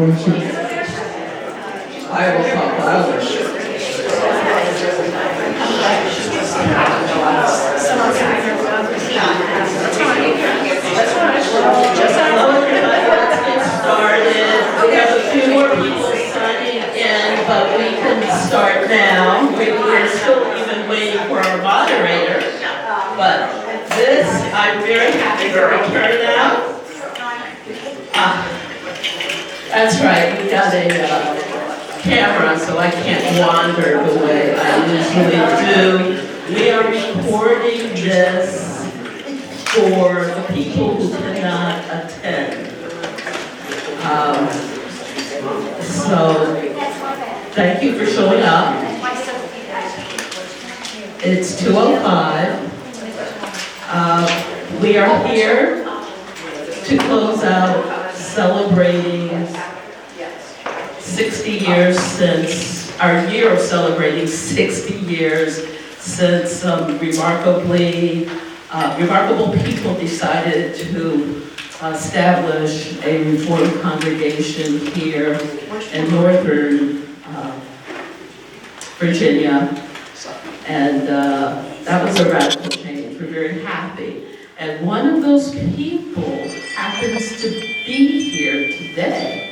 I will talk louder. Hello everybody, let's get started. We have a few more people signing in, but we can start now. We're still even waiting for our moderator. But this, I'm very happy for a turnout. That's right, we got a camera, so I can't wander the way I usually do. We are recording this for the people who cannot attend. So, thank you for showing up. It's 2:05. We are here to close out celebrating 60 years since, our year of celebrating 60 years since some remarkable people decided to establish a Reformed congregation here in northern Virginia. And that was a radical change. We're very happy. And one of those people happens to be here today.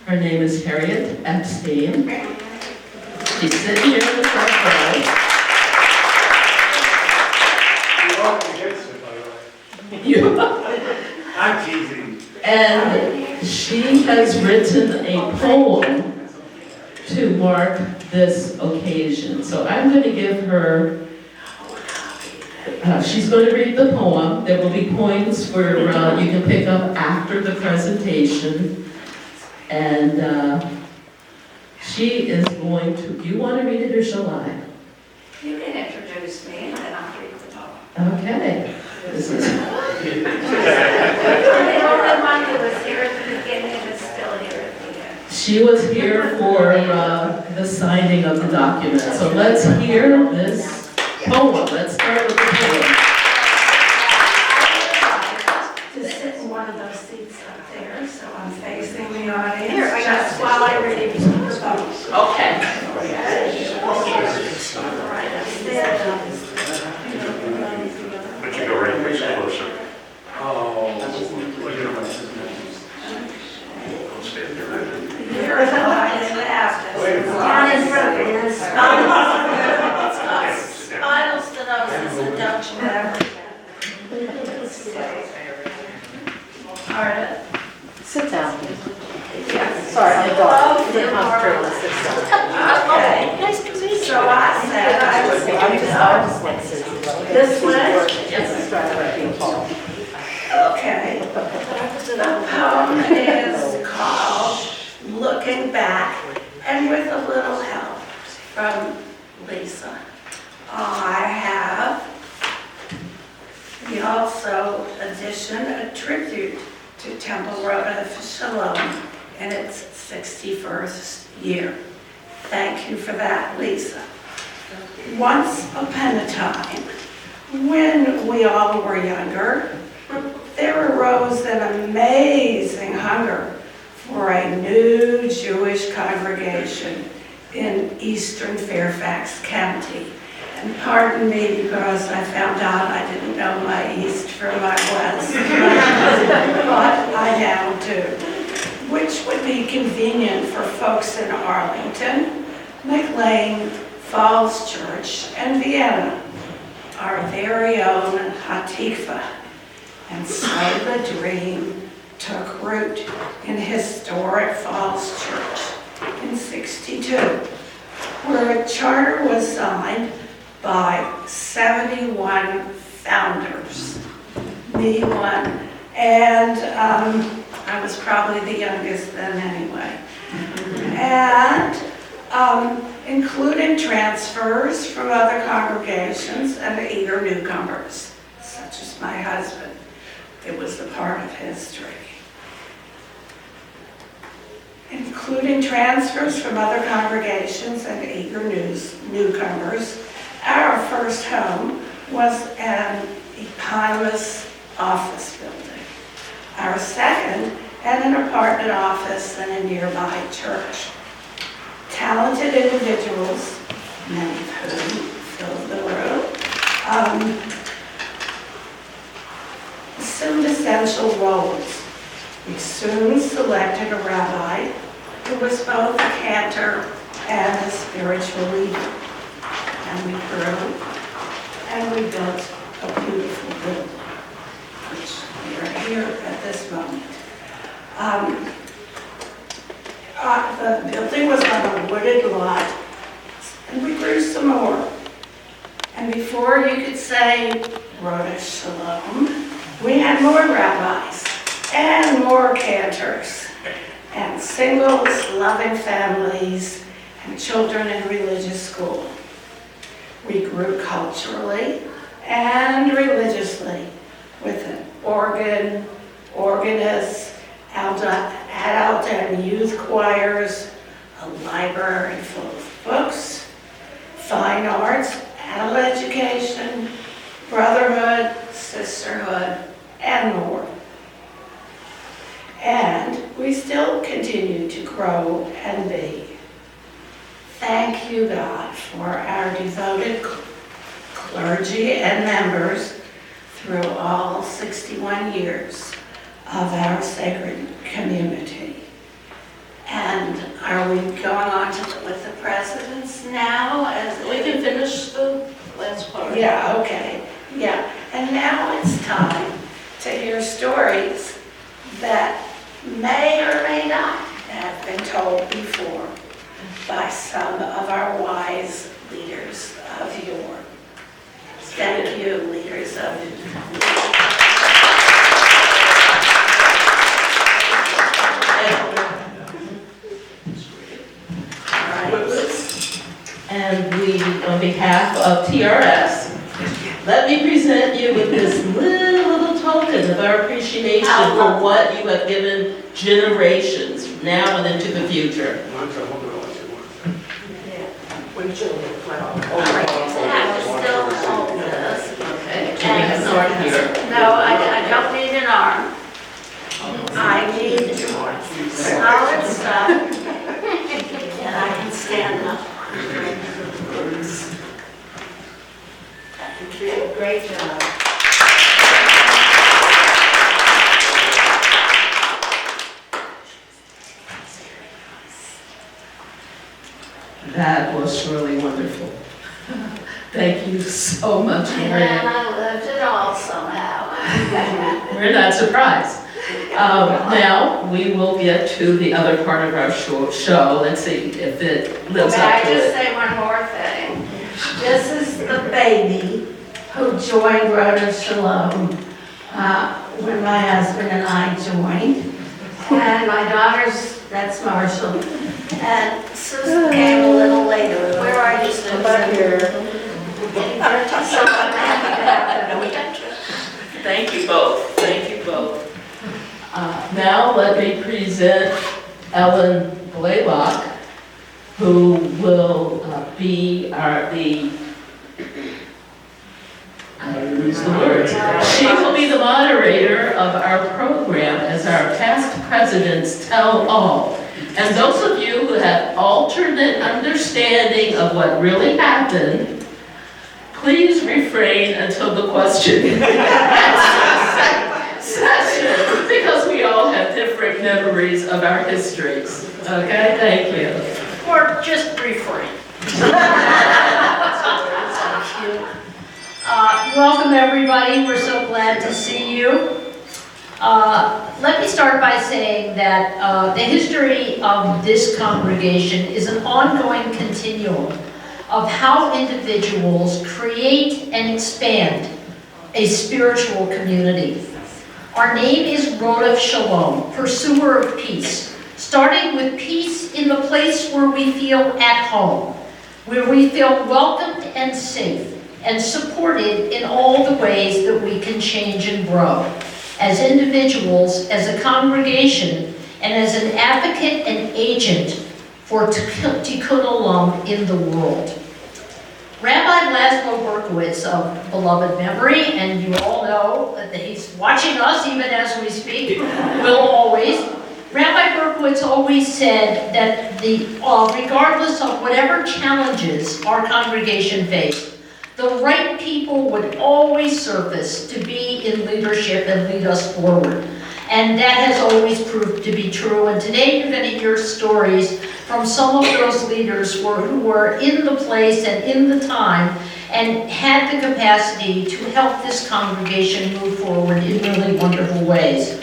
Her name is Harriet Epstein. She's sitting here in the front row. You're welcome against it, by the way. I'm teasing. And she has written a poem to mark this occasion. So I'm going to give her, she's going to read the poem. There will be points where you can pick up after the presentation. And she is going to, do you want to read it or shall I? You can introduce me and then I'll read the poem. Okay. This is The only one who was here at the beginning is still here at the end. She was here for the signing of the document. So let's hear this poem. Let's start with the poem. To sit in one of those seats up there, so I'm facing the audience just while I read the poem. Okay. Right up there. But you go right closer. Oh, look at my I'll stand there. Here is the line in the after. Spinal stenosis and don't you ever Arda. Sit down. Yes. Sorry, I'm dog. Oh, you're okay. Nice to meet you. So I said I was going to go this way. Yes. Okay. The poem is called Looking Back, and with a little help from Lisa. I have the also edition, a tribute to Temple Road of Shalom in its 61st year. Thank you for that, Lisa. Once upon a time, when we all were younger, there arose an amazing hunger for a new Jewish congregation in eastern Fairfax County. And pardon me because I found out I didn't know my east from my west, but I now do, which would be convenient for folks in Arlington, McLean, Falls Church, and Vienna, our very own Hatikva. And so the dream took root in historic Falls Church in '62, where a charter was signed by 71 founders, me one, and I was probably the youngest then anyway. And including transfers from other congregations and eager newcomers, such as my husband. It was a part of history. Including transfers from other congregations and eager newcomers, our first home was an eponymous office building. Our second and an apartment office in a nearby church. Talented individuals, many of whom filled the room, assumed essential roles. We soon selected a rabbi who was both a cantor and a spiritual leader. And we grew, and we built a beautiful building, which we are here at this moment. The building was on a wooded lot, and we grew some more. And before you could say, Rhoda Shalom, we had more rabbis and more cantors and singles, loving families, and children in religious school. We grew culturally and religiously with an organ, organist, adult and youth choirs, a library full of books, fine arts, adult education, brotherhood, sisterhood, and more. And we still continue to grow and be. Thank you, God, for our devoted clergy and members through all 61 years of our sacred community. And are we going on with the presidents now? We can finish the last part. Yeah, okay, yeah. And now it's time to hear stories that may or may not have been told before by some of our wise leaders of yore. Thank you, leaders of And we, on behalf of TRS, let me present you with this little token of our appreciation for what you have given generations now and into the future. Okay, Jimmy has an arm here. No, I don't need an arm. I need solid stuff, and I can stand up. Thank you. Great job. That was really wonderful. Thank you so much, And Marianne. I lived it all somehow. We're not surprised. Now, we will get to the other part of our show. Let's see if it lives May up I to just it. say one more thing? This is the baby who joined Rhoda Shalom when my husband and I joined. And my daughter's, that's Marshall. And Susan came a little later. Where are you, Susan? Back here. Getting her to so I'm happy to have her. Thank you both. Thank you both. Now, let me present Ellen Blaylock, who will be I lose the words. She will be the moderator of our program as our past presidents tell all. And those of you who have alternate understanding of what really happened, please refrain until the question and answer session, because we all have different memories of our histories. Okay, thank you. Or just refrain. Welcome, everybody. We're so glad to see you. Let me start by saying that the history of this congregation is an ongoing continuum of how individuals create and expand a spiritual community. Our name is Road of Shalom, pursuer of peace, starting with peace in the place where we feel at home, where we feel welcomed and safe, and supported in all the ways that we can change and grow, as individuals, as a congregation, and as an advocate and agent for Tikkun Olam in the world. Rabbi Laszlo Berkowitz, of beloved memory, and you all know that he's watching us even as we speak, will always, Rabbi Berkowitz always said that regardless of whatever challenges our congregation faced, the right people would always surface to be in leadership and lead us forward. And that has always proved to be true. And today you're going to hear stories from some of those leaders who were in the place and in the time and had the capacity to help this congregation move forward in really wonderful ways.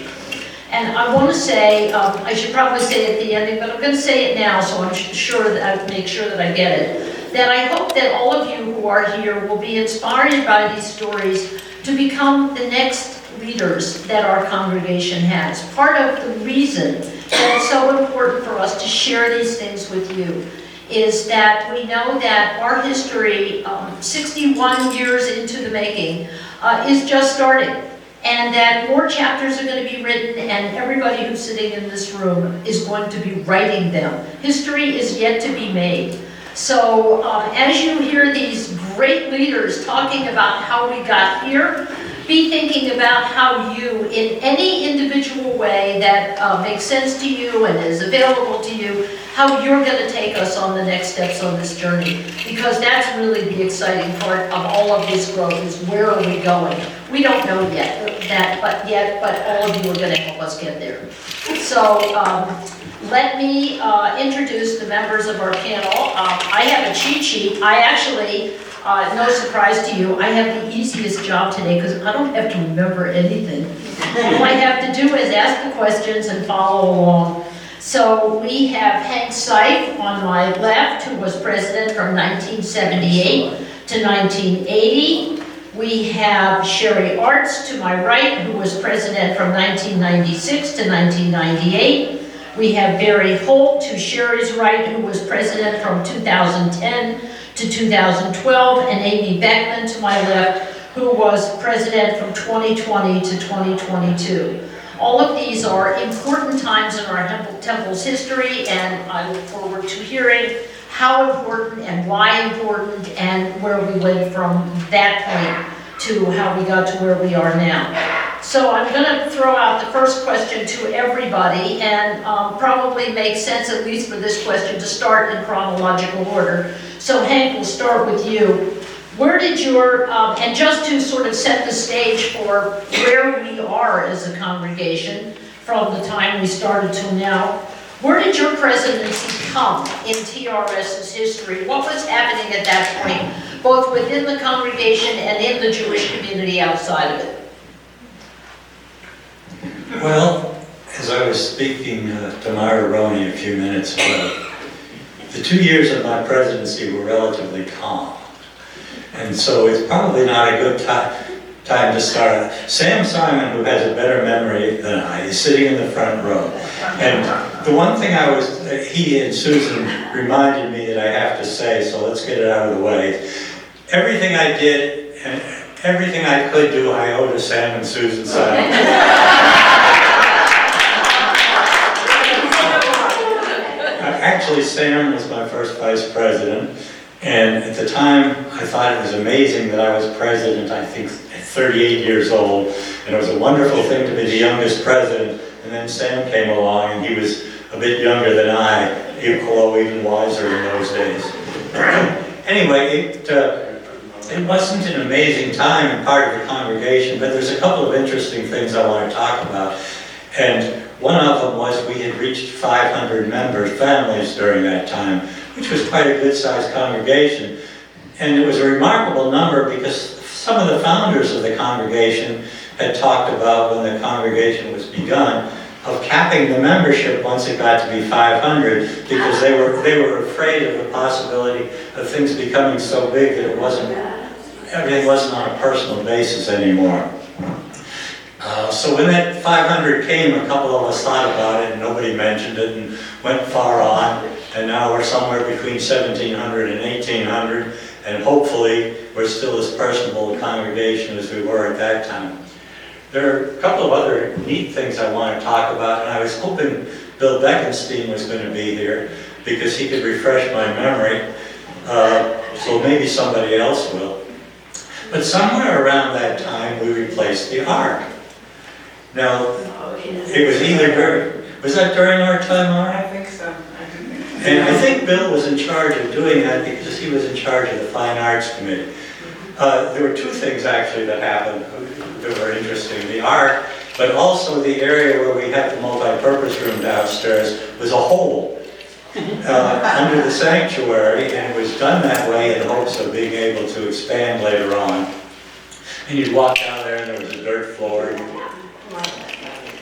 And I want to say, I should probably say it at the ending, but I'm going to say it now, so I'm sure that I make sure that I get it. That I hope that all of you who are here will be inspired by these stories to become the next leaders that our congregation has. Part of the reason that it's so important for us to share these things with you is that we know that our history, 61 years into the making, is just starting. And that more chapters are going to be written, and everybody who's sitting in this room is going to be writing them. History is yet to be made. So as you hear these great leaders talking about how we got here, be thinking about how you, in any individual way that makes sense to you and is available to you, how you're going to take us on the next steps on this journey. Because that's really the exciting part of all of this growth, is where are we going? We don't know yet, but all of you are going to help us get there. So let me introduce the members of our panel. I have a cheat sheet. I actually, no surprise to you, I have the easiest job today because I don't have to remember anything. All I have to do is ask the questions and follow along. So we have Hank Seif on my left, who was president from 1978 to 1980. We have Sherry Arts to my right, who was president from 1996 to 1998. We have Barry Holt to Sherry's right, who was president from 2010 to 2012, and Amy Beckman to my left, who was president from 2020 to 2022. All of these are important times in our temple's history, and I look forward to hearing how important and why important and where we went from that point to how we got to where we are now. So I'm going to throw out the first question to everybody, and probably makes sense, at least for this question, to start in chronological order. So Hank, we'll start with you. Where did your, and just to sort of set the stage for where we are as a congregation from the time we started till now, where did your presidency come in TRS's history? What was happening at that point, both within the congregation and in the Jewish community outside of it? Well, as I was speaking to Myra Roney a few minutes ago, the 2 years of my presidency were relatively calm. And so it's probably not a good time to start. Sam Simon, who has a better memory than I, is sitting in the front row. And the one thing he and Susan reminded me that I have to say, so let's get it out of the way. Everything I did and everything I could do, I owe to Sam and Susan Simon. Actually, Sam was my first vice president. And at the time, I thought it was amazing that I was president, I think, at 38 years old. And it was a wonderful thing to be the youngest president. And then Sam came along, and he was a bit younger than I, although even wiser in those days. Anyway, it wasn't an amazing time in part of the congregation, but there's a couple of interesting things I want to talk about. And one of them was we had reached 500 families during that time, which was quite a good-sized congregation. And it was a remarkable number because some of the founders of the congregation had talked about, when the congregation was begun, of capping the membership once it got to be 500, because they were afraid of the possibility of things becoming so big that everything wasn't on a personal basis anymore. So when that 500 came, a couple of us thought about it, and nobody mentioned it, and went far on. And now we're somewhere between 1,700 and 1,800, and hopefully we're still as personable a congregation as we were at that time. There are a couple of other neat things I want to talk about, and I was hoping Bill Beckenstein was going to be here because he could refresh my memory, so maybe somebody else will. But somewhere around that time we replaced the Ark. Now, it was either Was that during our time, Art? I think so. And I think Bill was in charge of doing that because he was in charge of the Fine Arts Committee. There were two things actually that happened that were interesting. The art, but also the area where we have the multi-purpose room downstairs was a hole under the sanctuary, and it was done that way in hopes of being able to expand later on. And you'd walk down there and there was a dirt floor.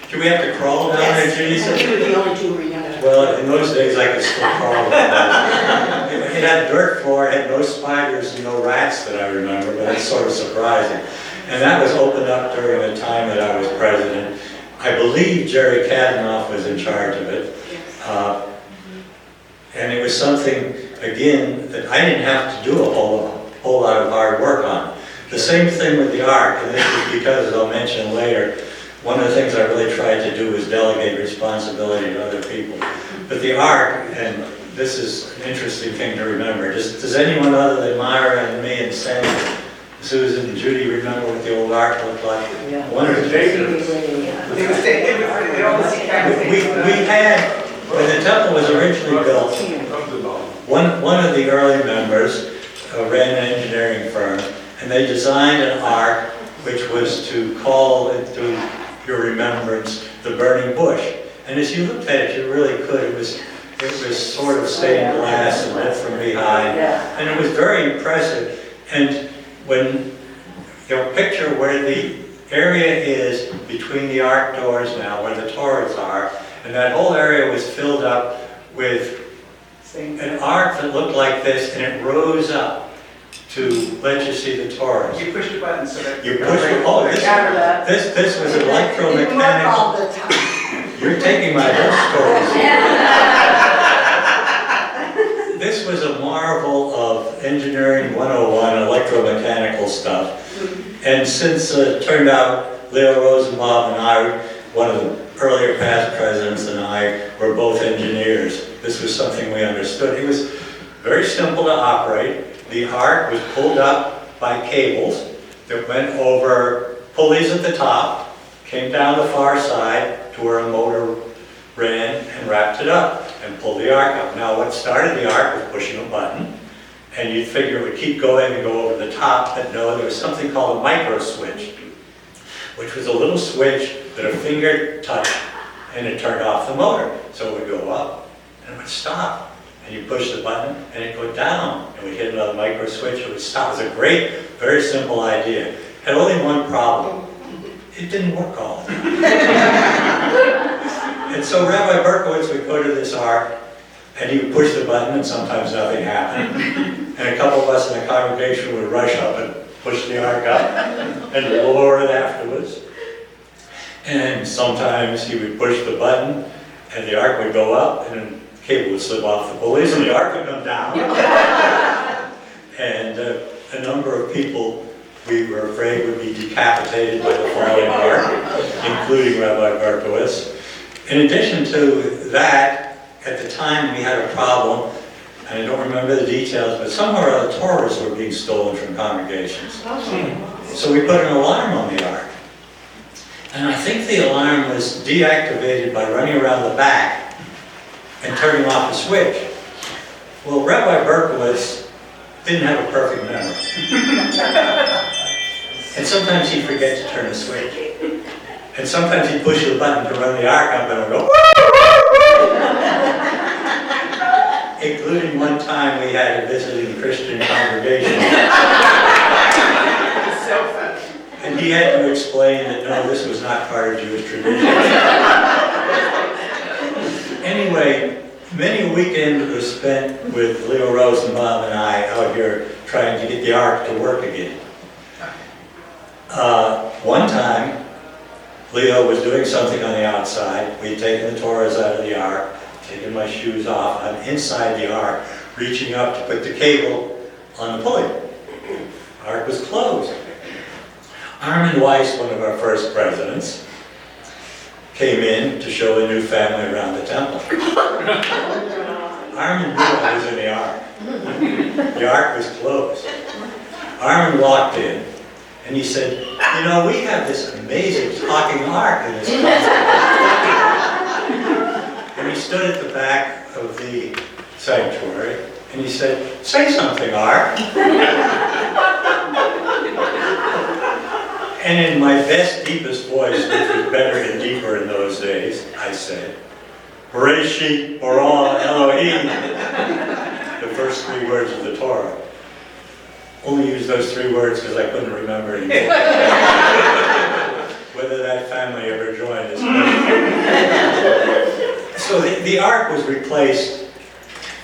Did we have to crawl down there, Judy? We were the only two who remember. Well, in those days I could still crawl. It had dirt floor, it had no spiders and no rats that I remember, but it's sort of surprising. And that was opened up during the time that I was president. I believe Jerry Kadenoff was in charge of it. And it was something, again, that I didn't have to do a whole lot of hard work on. The same thing with the art, and this is because, as I'll mention later, one of the things I really tried to do was delegate responsibility to other people. But the art, and this is an interesting thing to remember, does anyone other than Myra and me and Sam, Susan and Judy remember what the old art looked like? Yeah. One of the we had, when the temple was originally built, one of the early members ran an engineering firm, and they designed an ark which was to call into your remembrance the burning bush. And as you looked at it, you really could. It was sort of stained glass and lit from behind, and it was very impressive. And when you picture where the area is between the ark doors now, where the Torahs are, and that whole area was filled up with an ark that looked like this, and it rose up to let you see the Torahs. You pushed the button so that... You pushed it. Oh, this was electromechanical. You're taking my whole stories. This was a marvel of engineering 101, electromechanical stuff. And since it turned out Leo Rosenbaum and I, one of the earlier past presidents and I, were both engineers, this was something we understood. It was very simple to operate. The ark was pulled up by cables that went over pulleys at the top, came down the far side to where a motor ran and wrapped it up and pulled the ark up. Now what started the ark was pushing a button, and you'd figure it would keep going and go over the top, but no, there was something called a micro switch, which was a little switch that a finger touched and it turned off the motor. So it would go up and it would stop. And you push the button and it'd go down, and we'd hit another micro switch, it would stop. It was a great, very simple idea. It had only one problem. It didn't work all the time. And so Rabbi Berkowitz would go to this ark, and he would push the button, and sometimes nothing happened. And a couple of us in the congregation would rush up and push the ark up and lower it afterwards. And sometimes he would push the button, and the ark would go up, and the cable would slip off the pulleys, and the ark would come down. And a number of people we were afraid would be decapitated by the falling ark, including Rabbi Berkowitz. In addition to that, at the time we had a problem, and I don't remember the details, but somewhere the Torahs were being stolen from congregations. So we put an alarm on the ark. And I think the alarm was deactivated by running around the back and turning off the switch. Well, Rabbi Berkowitz didn't have a perfect memory. And sometimes he'd forget to turn the switch. And sometimes he'd push the button to run the ark up and it would go, including one time we had a visiting Christian congregation. So funny. And he had to explain that no, this was not part of Jewish tradition. Anyway, many a weekend was spent with Leo Rosenbaum and I out here trying to get the ark to work again. One time, Leo was doing something on the outside. We had taken the Torahs out of the ark, taken my shoes off. I'm inside the ark, reaching up to put the cable on the pulley. The ark was closed. Armin Weiss, one of our first presidents, came in to show a new family around the temple. Armin knew I was in the ark. The ark was closed. Armin walked in and he said, you know, we have this amazing talking ark in this congregation. stood at the back of the sanctuary, and he said, "Say something, Art." And in my best, deepest voice, which was better and deeper in those days, I said, "Bereshit bara Elohim," the first 3 words of the Torah. Only used those 3 words because I couldn't remember anymore. Whether that family ever joined is So the ark was replaced.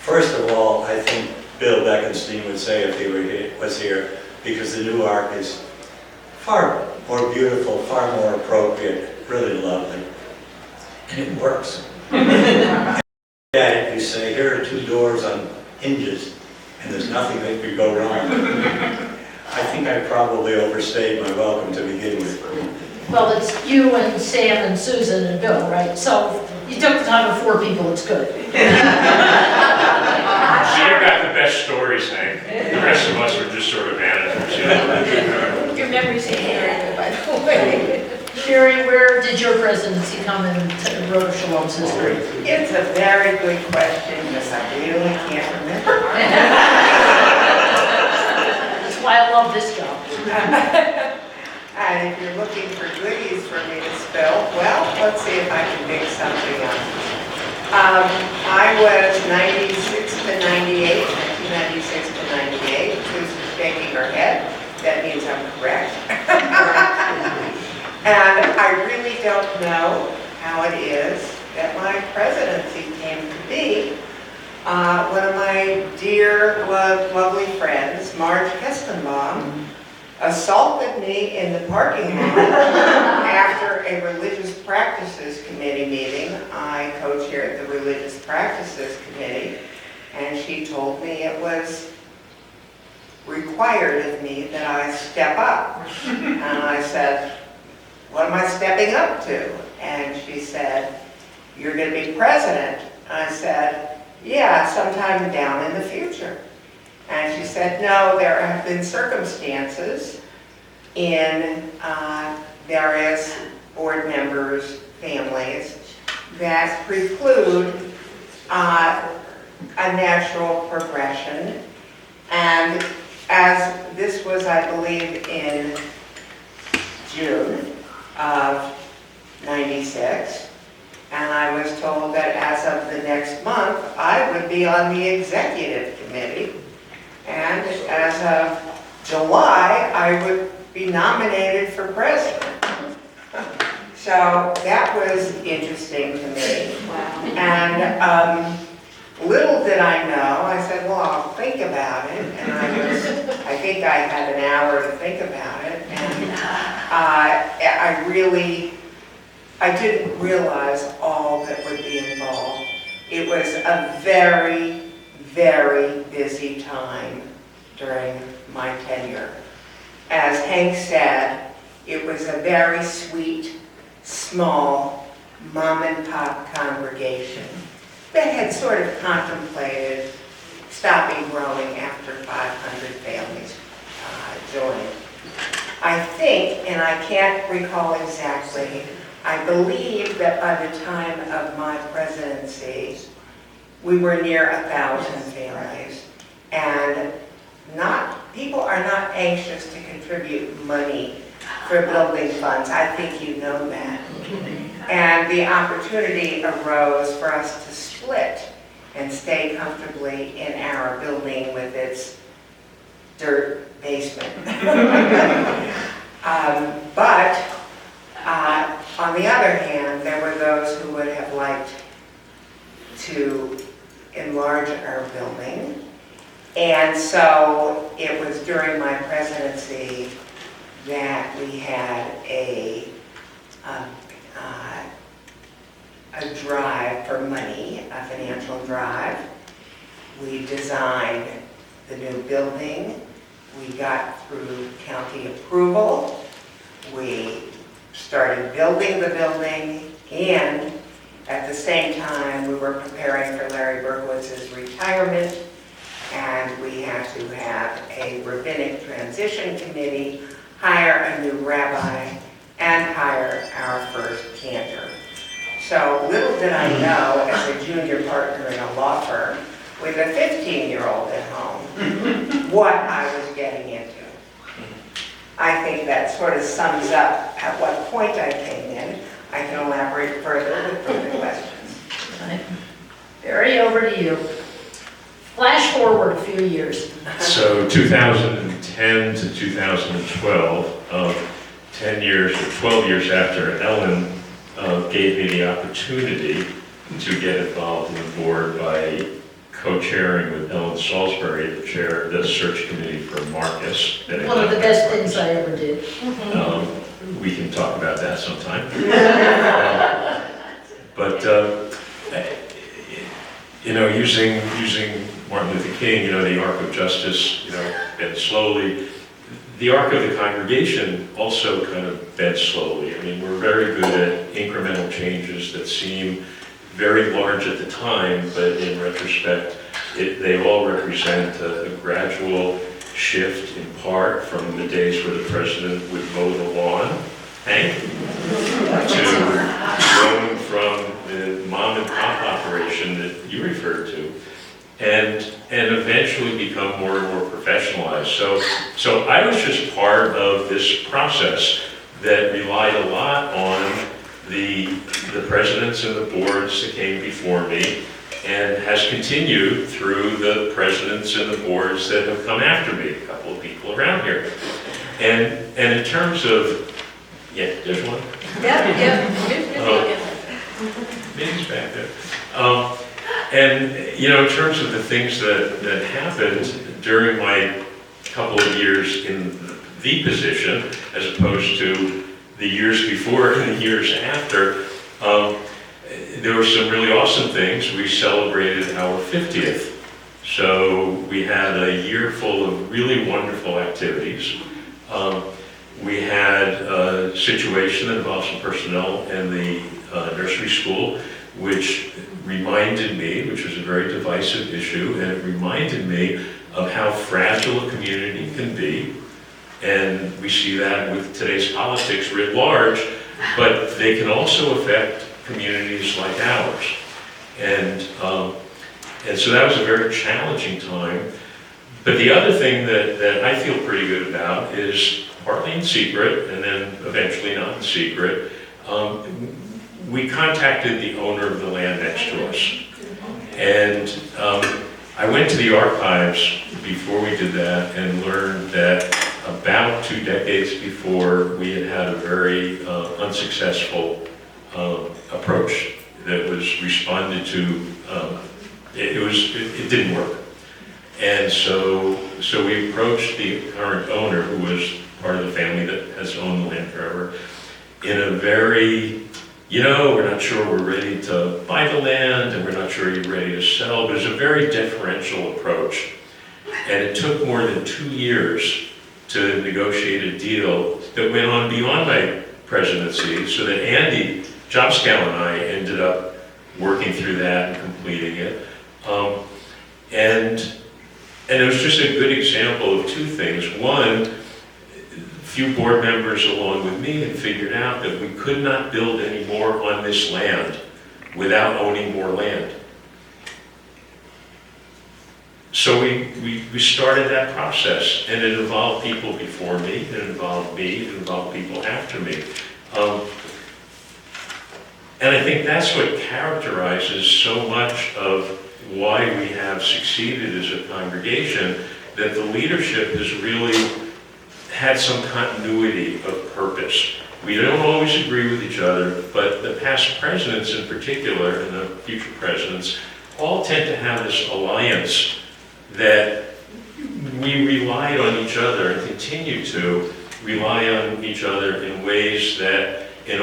First of all, I think Bill Beckenstein would say if he was here, because the new ark is far more beautiful, far more appropriate, really lovely. And it works. At it, you say, here are 2 doors on hinges, and there's nothing that could go wrong. I think I probably overstayed my welcome to begin with. Well, it's you and Sam and Susan and Bill, right? So you took the time of 4 people, it's good. So you've got the best stories, Hank. The rest of us are just sort of amateurs, you know. Your memory's in here, by the way. Sherry, where did your presidency come in Road of Shalom's history? It's a very good question, because I really can't remember. That's why I love this job. And if you're looking for goodies for me to spill, well, let's see if I can dig something up. I was 96 to 98, 1996 to 98. Susan's shaking her head. That means I'm correct. And I really don't know how it is that my presidency came to be. One of my dear, lovely friends, Marge Kestenbaum, assaulted me in the parking lot after a religious practices committee meeting. I co-chaired the religious practices committee, and she told me it was required of me that I step up. And I said, "What am I stepping up to?" And she said, "You're going to be president." I said, "Yeah, sometime down in the future." And she said, "No, there have been circumstances in various board members' families that preclude a natural progression." And as this was, I believe, in June of 96, and I was told that as of the next month, I would be on the executive committee. And as of July, I would be nominated for president. So that was interesting to me. And little did I know, I said, well, I'll think about it. And I think I had an hour to think about it. And I didn't realize all that would be involved. It was a very, very busy time during my tenure. As Hank said, it was a very sweet, small, mom and pop congregation that had sort of contemplated stopping growing after 500 families joined. I think, and I can't recall exactly, I believe that by the time of my presidency, we were near 1,000 families, and people are not anxious to contribute money for building funds. I think you know that. And the opportunity arose for us to split and stay comfortably in our building with its dirt basement. But on the other hand, there were those who would have liked to enlarge our building. And so it was during my presidency that we had a drive for money, a financial drive. We designed the new building. We got through county approval. We started building the building, and at the same time we were preparing for Larry Berkowitz's retirement, and we had to have a rabbinic transition committee, hire a new rabbi, and hire our first cantor. So little did I know, as a junior partner in a law firm with a 15-year-old at home, what I was getting into. I think that sort of sums up at what point I came in. I can elaborate further with further questions. Right. Barry, over to you. Flash forward a few years. So 2010 to 2012, 10 years or 12 years after Ellen gave me the opportunity to get involved in the board by co-chairing with Ellen Salisbury, the chair of the search committee for Marcus. One of the best things I ever did. We can talk about that sometime. But using Martin Luther King, the arc of justice, bent slowly. The arc of the congregation also kind of bent slowly. I mean, we're very good at incremental changes that seem very large at the time, but in retrospect, they all represent a gradual shift in part from the days where the president would mow the lawn, Hank, to going from the mom and pop operation that you referred to, and eventually become more and more professionalized. So I was just part of this process that relied a lot on the presidents and the boards that came before me, and has continued through the presidents and the boards that have come after me, a couple of people around here. And in terms of, yeah, there's one. Minnie's back there. And in terms of the things that happened during my couple of years in the position, as opposed to the years before and the years after, there were some really awesome things. We celebrated our 50th. So we had a year full of really wonderful activities. We had a situation that involved some personnel in the nursery school, which reminded me, which was a very divisive issue, and it reminded me of how fragile a community can be. And we see that with today's politics writ large, but they can also affect communities like ours. And so that was a very challenging time. But the other thing that I feel pretty good about is, partly in secret, and then eventually not in secret, we contacted the owner of the land next to us. And I went to the archives before we did that and learned that about 2 decades before, we had had a very unsuccessful approach that was responded to. It didn't work. And so we approached the current owner, who was part of the family that has owned the land forever, in a very, we're not sure we're ready to buy the land, and we're not sure you're ready to sell, but it's a very deferential approach. And it took more than 2 years to negotiate a deal that went on beyond my presidency, so that Andy Jobscow and I ended up working through that and completing it. And it was just a good example of 2 things. One, a few board members along with me had figured out that we could not build any more on this land without owning more land. So we started that process, and it involved people before me, it involved me, it involved people after me. And I think that's what characterizes so much of why we have succeeded as a congregation, that the leadership has really had some continuity of purpose. We don't always agree with each other, but the past presidents in particular, and the future presidents, all tend to have this alliance that we relied on each other and continue to rely on each other in ways that the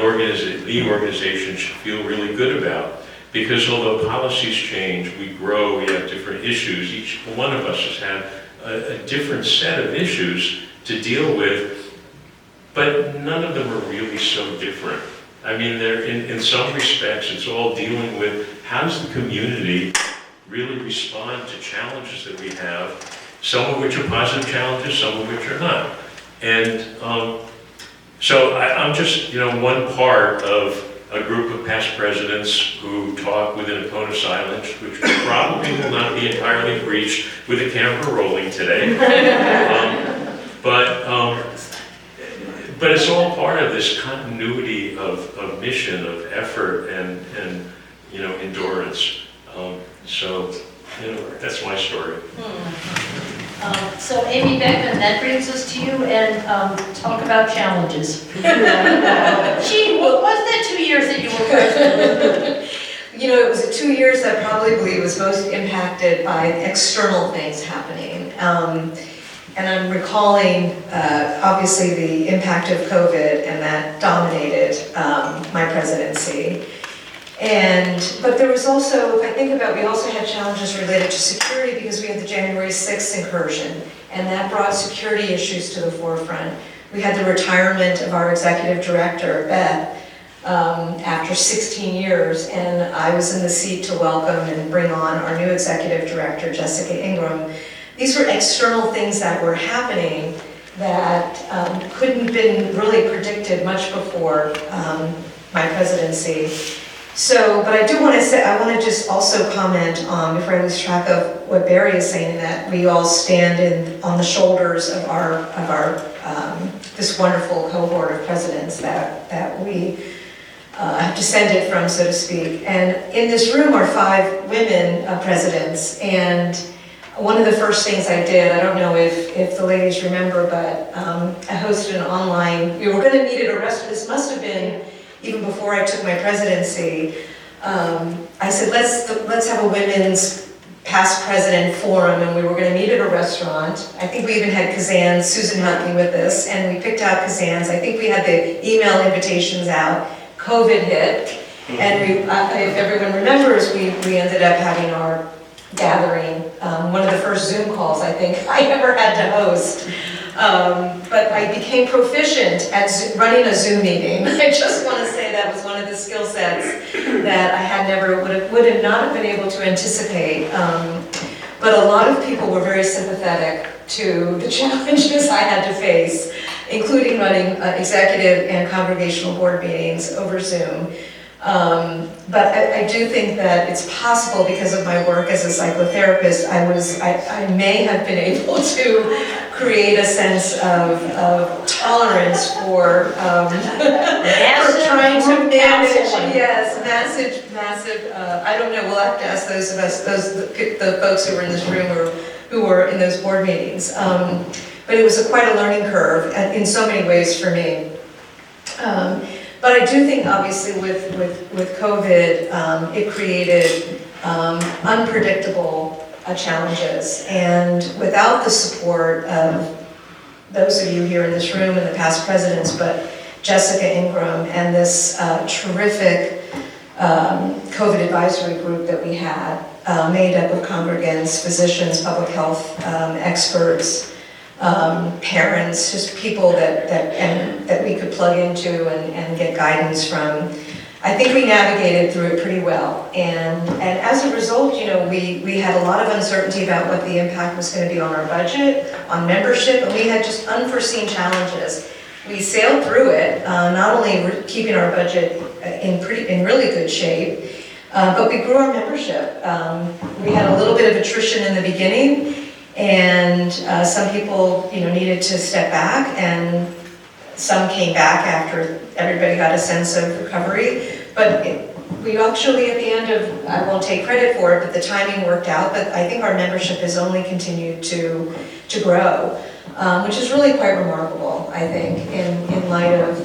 organization should feel really good about. Because although policies change, we grow, we have different issues, each one of us has had a different set of issues to deal with, but none of them are really so different. I mean, they're in some respects, it's all dealing with how does the community really respond to challenges that we have, some of which are positive challenges, some of which are not. And so I'm just, one part of a group of past presidents who talk within a cone of silence, which probably will not be entirely breached with the camera rolling today. But it's all part of this continuity of mission, of effort, and endurance. So, that's my story. So Amy Beckman, that brings us to you, and talk about challenges. Gee, what was that 2 years that you were president? It was 2 years that probably was most impacted by external things happening. And I'm recalling, obviously, the impact of COVID, and that dominated my presidency. But there was also, if I think about it, we also had challenges related to security because we had the January 6th incursion, and that brought security issues to the forefront. We had the retirement of our executive director, Beth, after 16 years, and I was in the seat to welcome and bring on our new executive director, Jessica Ingram. These were external things that were happening that couldn't have been really predicted much before my presidency. So, but I do want to say, I want to just also comment on, before I lose track of what Barry is saying, that we all stand on the shoulders of our this wonderful cohort of presidents that we have descended from, so to speak. And in this room are 5 women presidents, and one of the first things I did, I don't know if the ladies remember, but I hosted an online, we were going to meet at a restaurant, this must have been even before I took my presidency. I said, let's have a women's past president forum, and we were going to meet at a restaurant. I think we even had Kazan, Susan Huntley with us, and we picked out Kazan's. I think we had the email invitations out. COVID hit, and if everyone remembers, we ended up having our gathering, one of the first Zoom calls I think I ever had to host. But I became proficient at running a Zoom meeting. I just want to say that was one of the skill sets that I had never, would have not have been able to anticipate. But a lot of people were very sympathetic to the challenges I had to face, including running executive and congregational board meetings over Zoom. But I do think that it's possible, because of my work as a psychotherapist, I may have been able to create a sense of tolerance for trying to manage, yes, massive, I don't know, we'll have to ask those of us, the folks who were in this room or who were in those board meetings. But it was quite a learning curve in so many ways for me. But I do think, obviously, with COVID, it created unpredictable challenges. And without the support of those of you here in this room and the past presidents, but Jessica Ingram and this terrific COVID advisory group that we had, made up of congregants, physicians, public health experts, parents, just people that we could plug into and get guidance from. I think we navigated through it pretty well, and as a result, we had a lot of uncertainty about what the impact was going to be on our budget, on membership, and we had just unforeseen challenges. We sailed through it, not only keeping our budget in really good shape, but we grew our membership. We had a little bit of attrition in the beginning, and some people, needed to step back, and some came back after everybody got a sense of recovery. But we actually, at the end of, I won't take credit for it, but the timing worked out. But I think our membership has only continued to grow, which is really quite remarkable, I think, in light of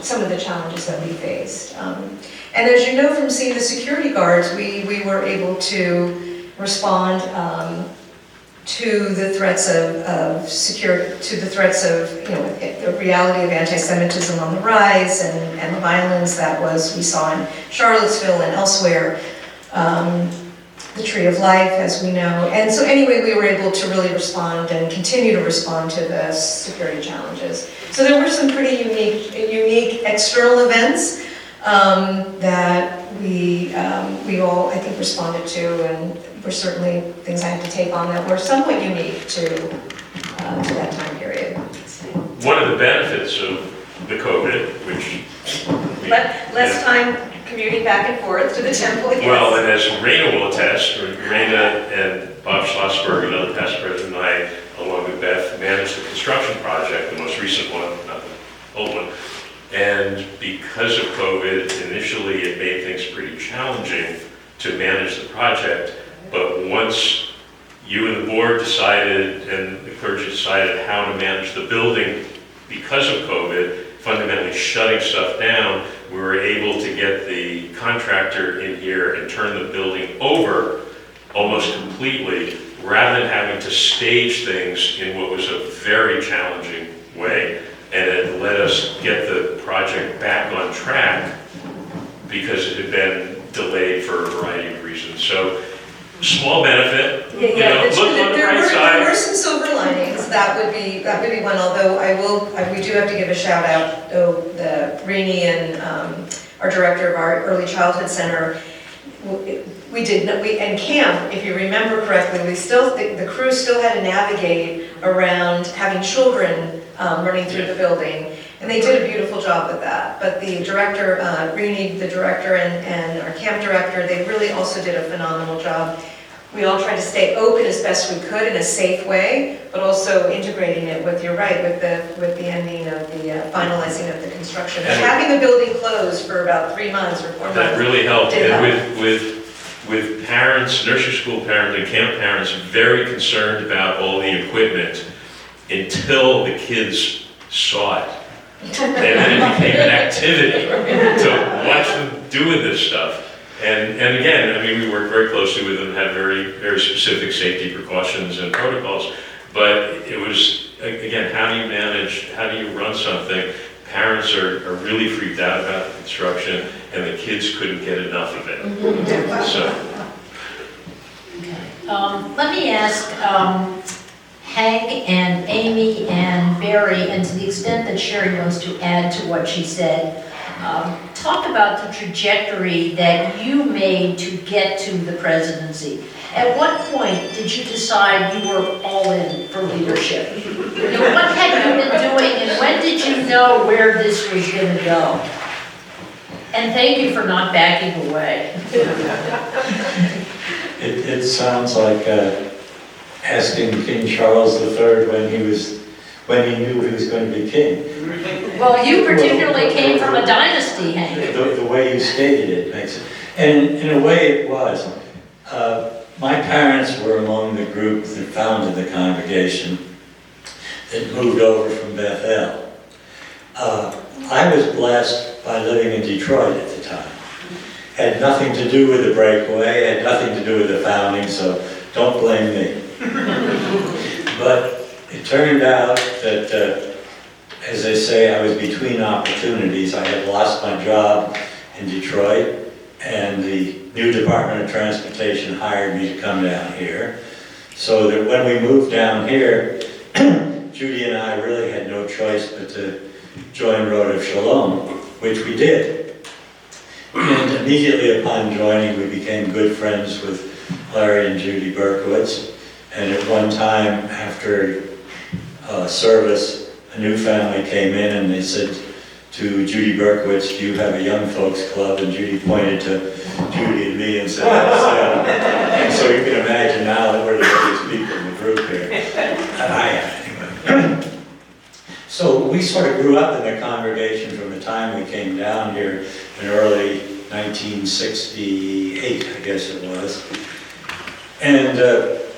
some of the challenges that we faced. And as you know from seeing the security guards, we were able to respond to the threats of security, to the threats of, the reality of anti-Semitism on the rise, and the violence that we saw in Charlottesville and elsewhere, the Tree of Life, as we know. And so anyway, we were able to really respond and continue to respond to the security challenges. So there were some pretty unique external events that we all, I think, responded to, and were certainly things I had to take on that were somewhat unique to that time period. One of the benefits of the COVID, which we Less time commuting back and forth to the temple, yes. Well, and as Raina will attest, Raina and Bob Schlossberg, another past president, and I, along with Beth, managed the construction project, the most recent one, not the old one. And because of COVID, initially it made things pretty challenging to manage the project. But once you and the board decided, and the clergy decided how to manage the building because of COVID, fundamentally shutting stuff down, we were able to get the contractor in here and turn the building over almost completely, rather than having to stage things in what was a very challenging way. And it let us get the project back on track because it had been delayed for a variety of reasons. So, small benefit, you know, look on the bright side. There were some silver linings, that would be one, although we do have to give a shout out, the Rini and our director of our early childhood center, and camp, if you remember correctly, the crew still had to navigate around having children running through the building, and they did a beautiful job with that. But the director, Rini, the director, and our camp director, they really also did a phenomenal job. We all tried to stay open as best we could in a safe way, but also integrating it with, you're right, with the ending of the finalizing of the construction. But having the building closed for about 3 months or 4 months. That really helped, did help. and with parents, nursery school parents and camp parents very concerned about all the equipment until the kids saw it. And then it became an activity to watch them doing this stuff. And again, I mean, we worked very closely with them, had very, very specific safety precautions and protocols, but it was, again, how do you manage, how do you run something? Parents are really freaked out about the construction, and the kids couldn't get enough of it. So. Let me ask Hank and Amy and Barry, and to the extent that Sherry wants to add to what she said, talk about the trajectory that you made to get to the presidency. At what point did you decide you were all in for leadership? You know, what had you been doing, and when did you know where this was going to go? And thank you for not backing away. It sounds like asking King Charles III when he knew he was going to be king. Well, you particularly came from a dynasty, Hank. The way you stated it makes it, and in a way it was. My parents were among the group that founded the congregation that moved over from Bethel. I was blessed by living in Detroit at the time. Had nothing to do with the breakaway, had nothing to do with the founding, so don't blame me. But it turned out that, as they say, I was between opportunities. I had lost my job in Detroit, and the new Department of Transportation hired me to come down here. So that when we moved down here, Judy and I really had no choice but to join Road of Shalom, which we did. And immediately upon joining, we became good friends with Larry and Judy Berkowitz. And at one time, after service, a new family came in and they said to Judy Berkowitz, "Do you have a young folks club?" And Judy pointed to Judy and me and said, and so you can imagine now that we're the biggest people in the group here. And I am, anyway. So we sort of grew up in the congregation from the time we came down here in early 1968, I guess it was. And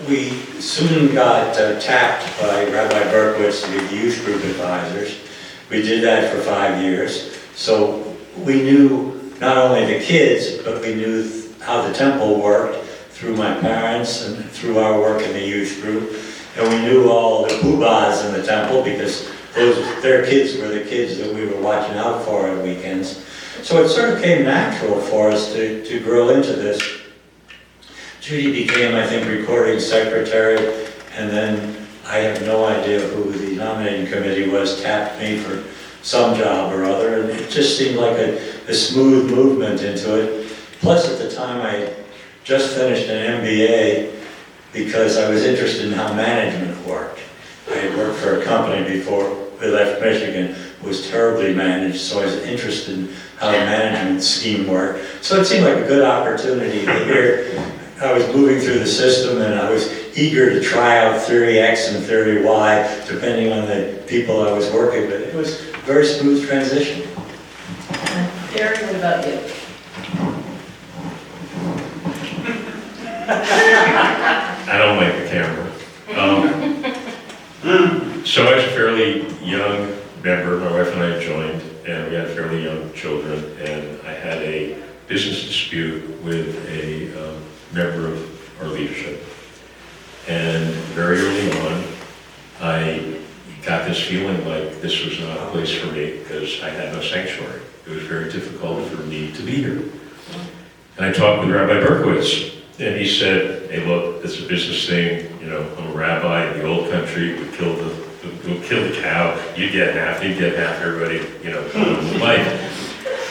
we soon got tapped by Rabbi Berkowitz to be the youth group advisors. We did that for 5 years. So we knew not only the kids, but we knew how the temple worked through my parents and through our work in the youth group. And we knew all the poobahs in the temple because their kids were the kids that we were watching out for on weekends. So it sort of came natural for us to grow into this. Judy became, I think, recording secretary, and then I have no idea who the nominating committee was, tapped me for some job or other, and it just seemed like a smooth movement into it. Plus, at the time, I just finished an MBA because I was interested in how management worked. I had worked for a company before we left Michigan was terribly managed, so I was interested in how the management scheme worked. So it seemed like a good opportunity to hear. I was moving through the system and I was eager to try out theory X and theory Y, depending on the people I was working with. It was a very smooth transition. Barry, what about you? I don't like the camera. So I was a fairly young member, my wife and I joined, and we had fairly young children, and I had a business dispute with a member of our leadership. And very early on, I got this feeling like this was not a place for me because I had no sanctuary. It was very difficult for me to be here. And I talked with Rabbi Berkowitz, and he said, hey, look, it's a business thing. You know, I'm a rabbi in the old country. We'll kill the cow. You get half, you get half. Everybody, you know, life,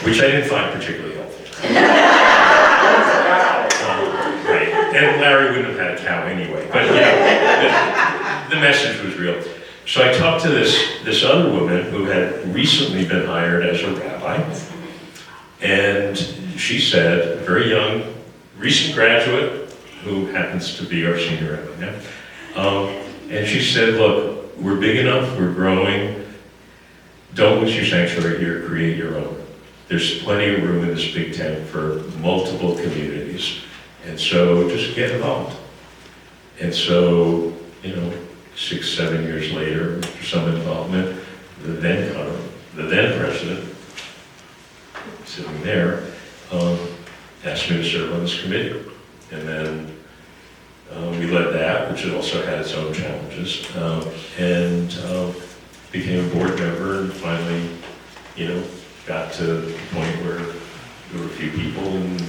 which I didn't find particularly helpful. Right. And Larry wouldn't have had a cow anyway. But you know, the message was real. So I talked to this other woman who had recently been hired as a rabbi, and she said, a very young, recent graduate who happens to be our senior rabbi now, and she said, look, we're big enough, we're growing, don't lose your sanctuary here, create your own. There's plenty of room in this big tent for multiple communities, and so just get involved. And so, you know, 6-7 years later, after some involvement, the then president, sitting there, asked me to serve on this committee. And then we led that, which also had its own challenges, and became a board member, and finally, you know, got to the point where there were a few people, and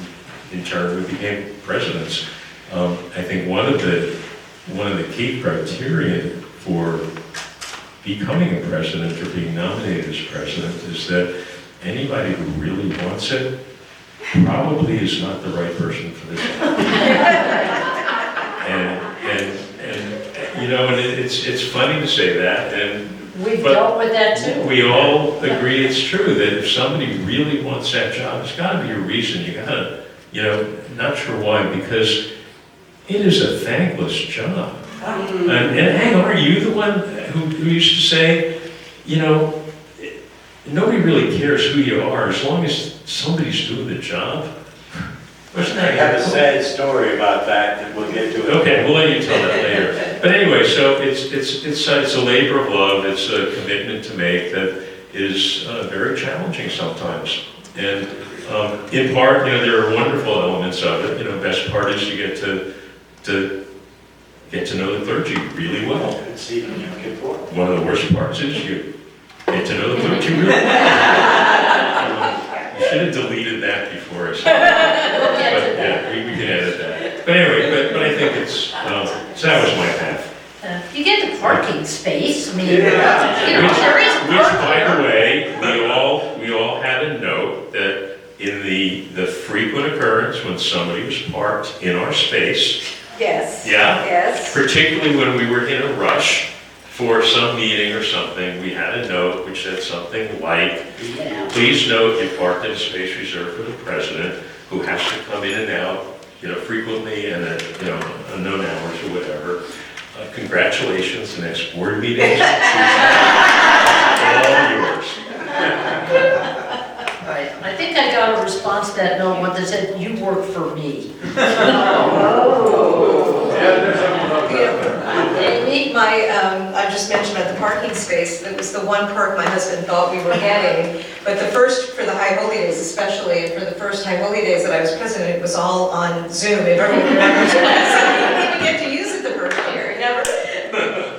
in turn we became presidents. I think one of the key criteria for becoming a president or being nominated as president is that anybody who really wants it probably is not the right person for this job. and you know, and it's funny to say that, and We've dealt with that too. we all agree it's true that if somebody really wants that job, there's got to be a reason. You got to, you know, not sure why, because it is a thankless job. And hang on, are you the one who used to say, you know, nobody really cares who you are as long as somebody's doing the job? Wasn't I that have a sad story about that we'll get to. Okay, we'll let you tell that later. But anyway, so it's a labor of love. It's a commitment to make that is very challenging sometimes. And in part, you know, there are wonderful elements of it. You know, best part is you get to know the clergy really well. One of the worst parts is you get to know the clergy really well. You should have deleted that before I started. But yeah, we can edit that. But anyway, but I think it's, so that was my path. You get the parking space, I mean, Yeah. you know, there is parking. Which, by the way, we all had a note that in the frequent occurrence when somebody was parked in our space, Yes. yeah, Yes. particularly when we were in a rush for some meeting or something, we had a note which said something like, please note you parked in a space reserved for the president who has to come in and out, you know, frequently and at, you know, unknown hours or whatever. Congratulations, the next board meeting is all yours. Right. I think I got a response to that note, one that said, you work for me. Amy, I just mentioned about the parking space, that was the one perk my husband thought we were getting. But for the High Holy Days especially, and for the first High Holy Days that I was president, it was all on Zoom. If everyone remembers that. So he didn't even get to use it the first year. He never,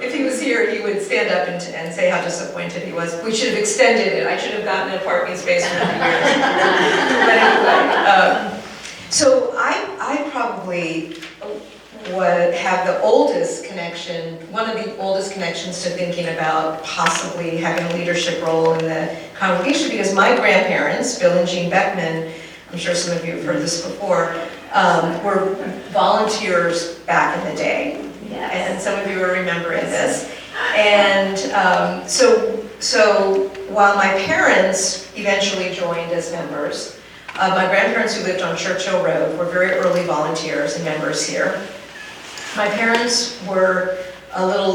if he was here, he would stand up and say how disappointed he was. We should have extended it. I should have gotten a parking space for 3 years. But anyway, so I probably would have the oldest connection, one of the oldest connections to thinking about possibly having a leadership role in the congregation, because my grandparents, Bill and Jean Beckman, I'm sure some of you have heard this before, were volunteers back in the day. And some of you are remembering this. And so So while my parents eventually joined as members, my grandparents who lived on Churchill Road were very early volunteers and members here. My parents were a little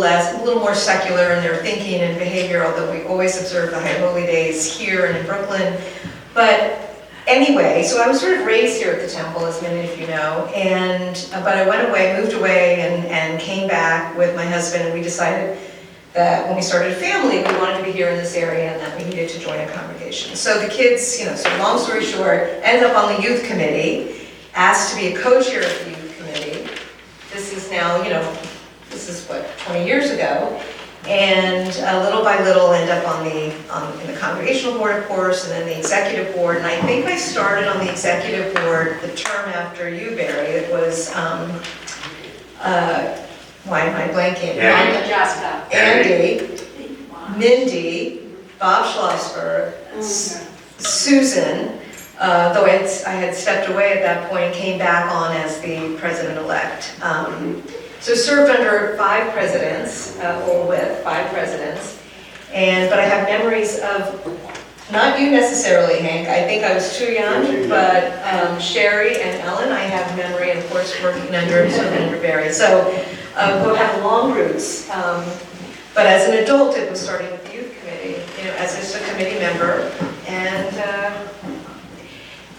more secular in their thinking and behavior, although we always observed the High Holy Days here and in Brooklyn. But anyway, so I was sort of raised here at the temple, as many of you know, but I went away, moved away, and came back with my husband, and we decided that when we started a family, we wanted to be here in this area and that we needed to join a congregation. So the kids, so long story short, ended up on the youth committee, asked to be a co-chair of the youth committee. This is now, this is what, 20 years ago. And little by little end up in the congregational board, of course, and then the executive board. And I think I started on the executive board the term after you, Barry. It was, why am I blanking? Andy, Mindy, Bob Schlossberg, Susan, though I had stepped away at that point, came back on as the president-elect. So served under 5 presidents, or with 5 presidents, but I have memories of, not you necessarily, Hank, I think I was too young, but Sherry and Ellen, I have memory, and of course working under Barry. So we have long roots, but as an adult it was starting with the youth committee, as just a committee member,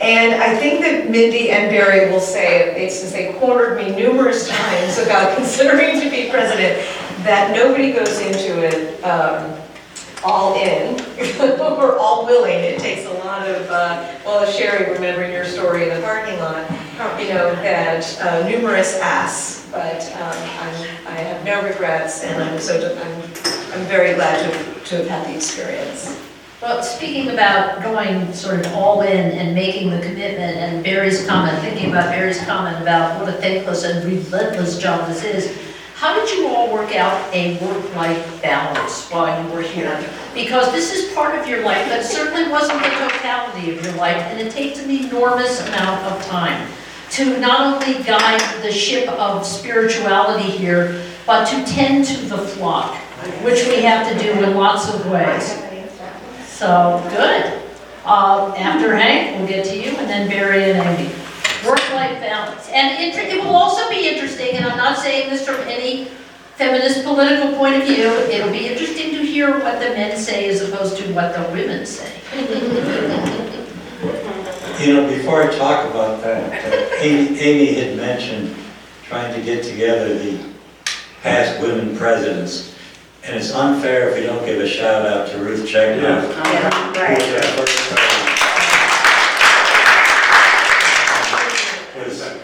and I think that Mindy and Barry will say, since they cornered me numerous times about considering to be president, that nobody goes into it all in or all willing. It takes a lot of, as Sherry, remembering your story in the parking lot, that numerous asks, but I have no regrets, and I'm very glad to have had the experience. Well, speaking about going sort of all in and making the commitment, and thinking about Barry's comment about what a thankless and relentless job this is, how did you all work out a work-life balance while you were here? Because this is part of your life, but it certainly wasn't the totality of your life, and it takes an enormous amount of time to not only guide the ship of spirituality here, but to tend to the flock, which we have to do in lots of ways. So, good. After Hank, we'll get to you, and then Barry and Amy. Work-life balance. And it will also be interesting, and I'm not saying this from any feminist political point of view, it'll be interesting to hear what the men say as opposed to what the women say. Before I talk about that, Amy had mentioned trying to get together the past women presidents. And it's unfair if we don't give a shout out to Ruth Chegnoff. Was a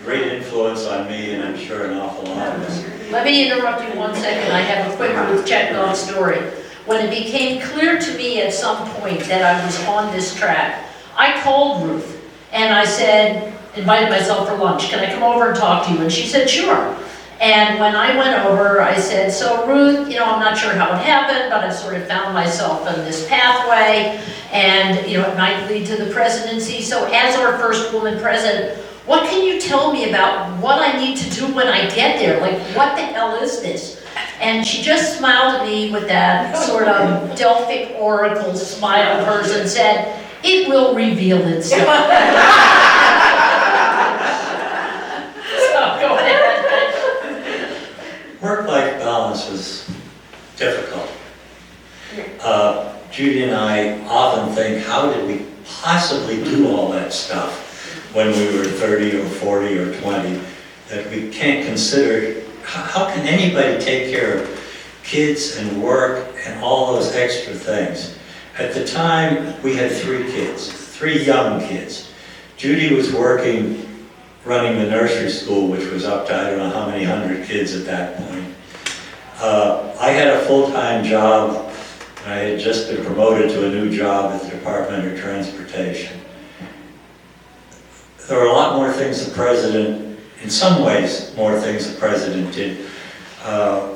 great influence on me, and I'm sure an awful lot of us. Let me interrupt you 1 second. I have a quick Ruth Chegnoff story. When it became clear to me at some point that I was on this track, I called Ruth and I said, invited myself for lunch, can I come over and talk to you? And she said, sure. And when I went over, I said, so Ruth, I'm not sure how it happened, but I've sort of found myself in this pathway, and it might lead to the presidency. So as our first woman president, what can you tell me about what I need to do when I get there? Like, what the hell is this? And she just smiled at me with that sort of Delphic oracle smile of hers and said, it will reveal itself. So go ahead. Work-life balance was difficult. Judy and I often think, how did we possibly do all that stuff when we were 30 or 40 or 20, that we can't consider, how can anybody take care of kids and work and all those extra things? At the time, we had 3 kids, 3 young kids. Judy was working, running the nursery school, which was up to I don't know how many 100 kids at that point. I had a full-time job. I had just been promoted to a new job at the Department of Transportation. There were a lot more things the president, in some ways, more things the president did.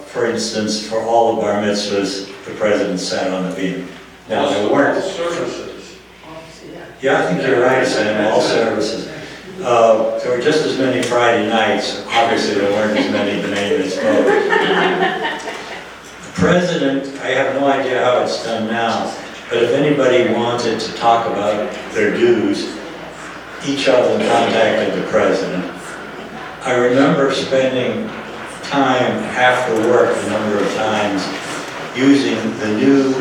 For instance, for all of bar mitzvahs, the president sat on the beam. Now, there weren't services. Yeah, I think you're right, Sam, all services. There were just as many Friday nights. Obviously, there weren't as many to name as both. The president, I have no idea how it's done now, but if anybody wanted to talk about their dues, each of them contacted the president. I remember spending time after work a number of times using the newest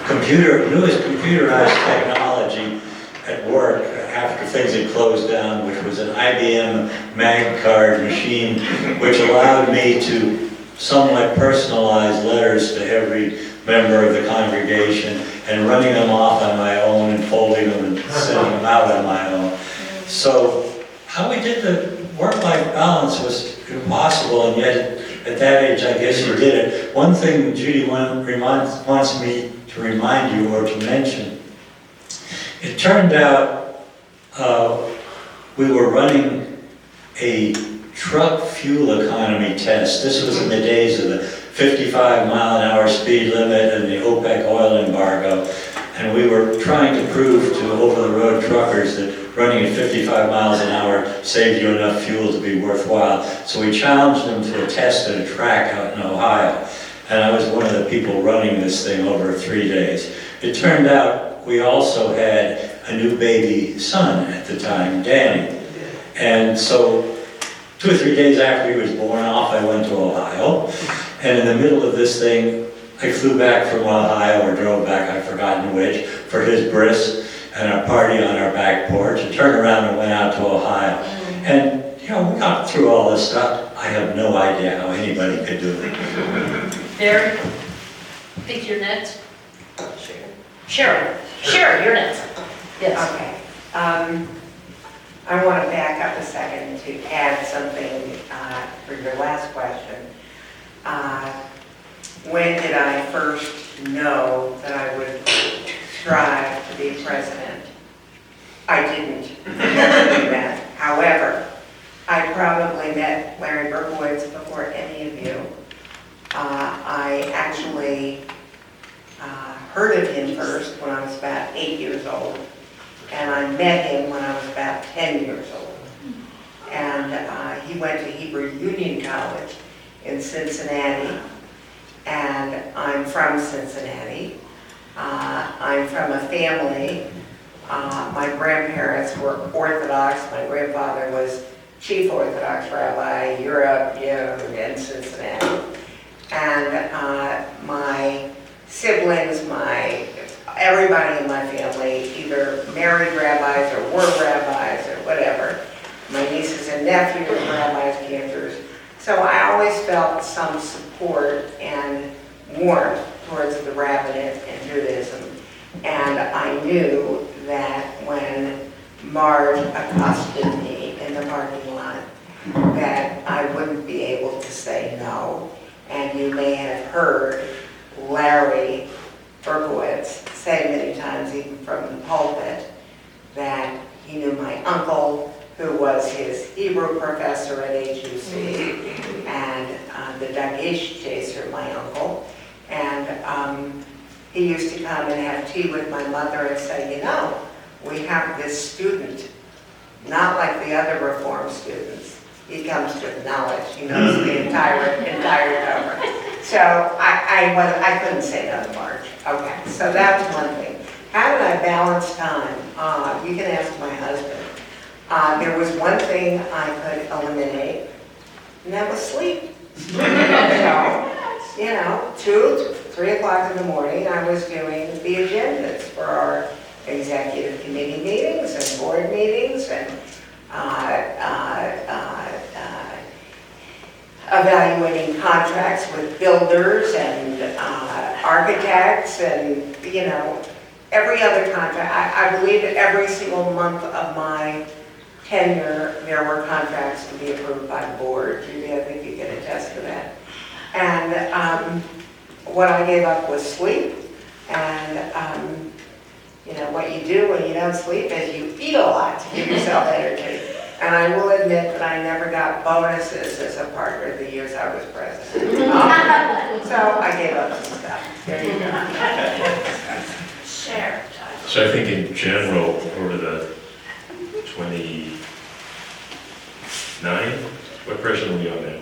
computerized technology at work after things had closed down, which was an IBM mag card machine, which allowed me to somewhat personalize letters to every member of the congregation and running them off on my own and folding them and sending them out on my own. So how we did the work-life balance was impossible, and yet at that age I guess you did it. One thing Judy wants me to remind you or to mention, it turned out we were running a truck fuel economy test. This was in the days of the 55-mile-an-hour speed limit and the OPEC oil embargo. And we were trying to prove to over-the-road truckers that running at 55 miles an hour saved you enough fuel to be worthwhile. So we challenged them to a test at a track out in Ohio. And I was one of the people running this thing over 3 days. It turned out we also had a new baby son at the time, Danny. And so 2 or 3 days after he was born, off I went to Ohio. And in the middle of this thing, I flew back from Ohio, or drove back, I've forgotten which, for his bris and a party on our back porch, and turned around and went out to Ohio. And, you know, we got through all this stuff. I have no idea how anybody could do it. Barry, pick your next. Sharon, you're next. Yes. Okay. I want to back up a second to add something for your last question. When did I first know that I would strive to be president? I didn't do that. However, I probably met Larry Berkowitz before any of you. I actually heard of him first when I was about 8 years old, and I met him when I was about 10 years old. And he went to Hebrew Union College in Cincinnati, and I'm from Cincinnati. I'm from a family. My grandparents were Orthodox. My grandfather was Chief Orthodox Rabbi, Europe, in Cincinnati. And my siblings, everybody in my family either married rabbis or were rabbis or whatever. My nieces and nephews were rabbis, cantors. So I always felt some support and warmth towards the rabbinate and Judaism. And I knew that when Marge accosted me in the parking lot, that I wouldn't be able to say no. And you may have heard Larry Berkowitz say many times, even from the pulpit, that he knew my uncle, who was his Hebrew professor at HUC, and the Dagesh chaser, my uncle. And he used to come and have tea with my mother and say, you know, we have this student, not like the other Reform students. He comes with knowledge. He knows the entire cover. So I couldn't say no to Marge. Okay, so that's one thing. How did I balance time? You can ask my husband. There was one thing I could eliminate, and that was sleep. So, 2, 3 o'clock in the morning, I was doing the agendas for our executive committee meetings and board meetings and evaluating contracts with builders and architects and, every other contract. I believe that every single month of my tenure, there were contracts to be approved by the board. Judy, I think you can attest to that. And what I gave up was sleep. And what you do when you don't sleep is you eat a lot to give yourself energy. And I will admit that I never got bonuses as a partner the years I was president. So I gave up some stuff. There you go. Share. So I think in general, over the 29, what president are we on now?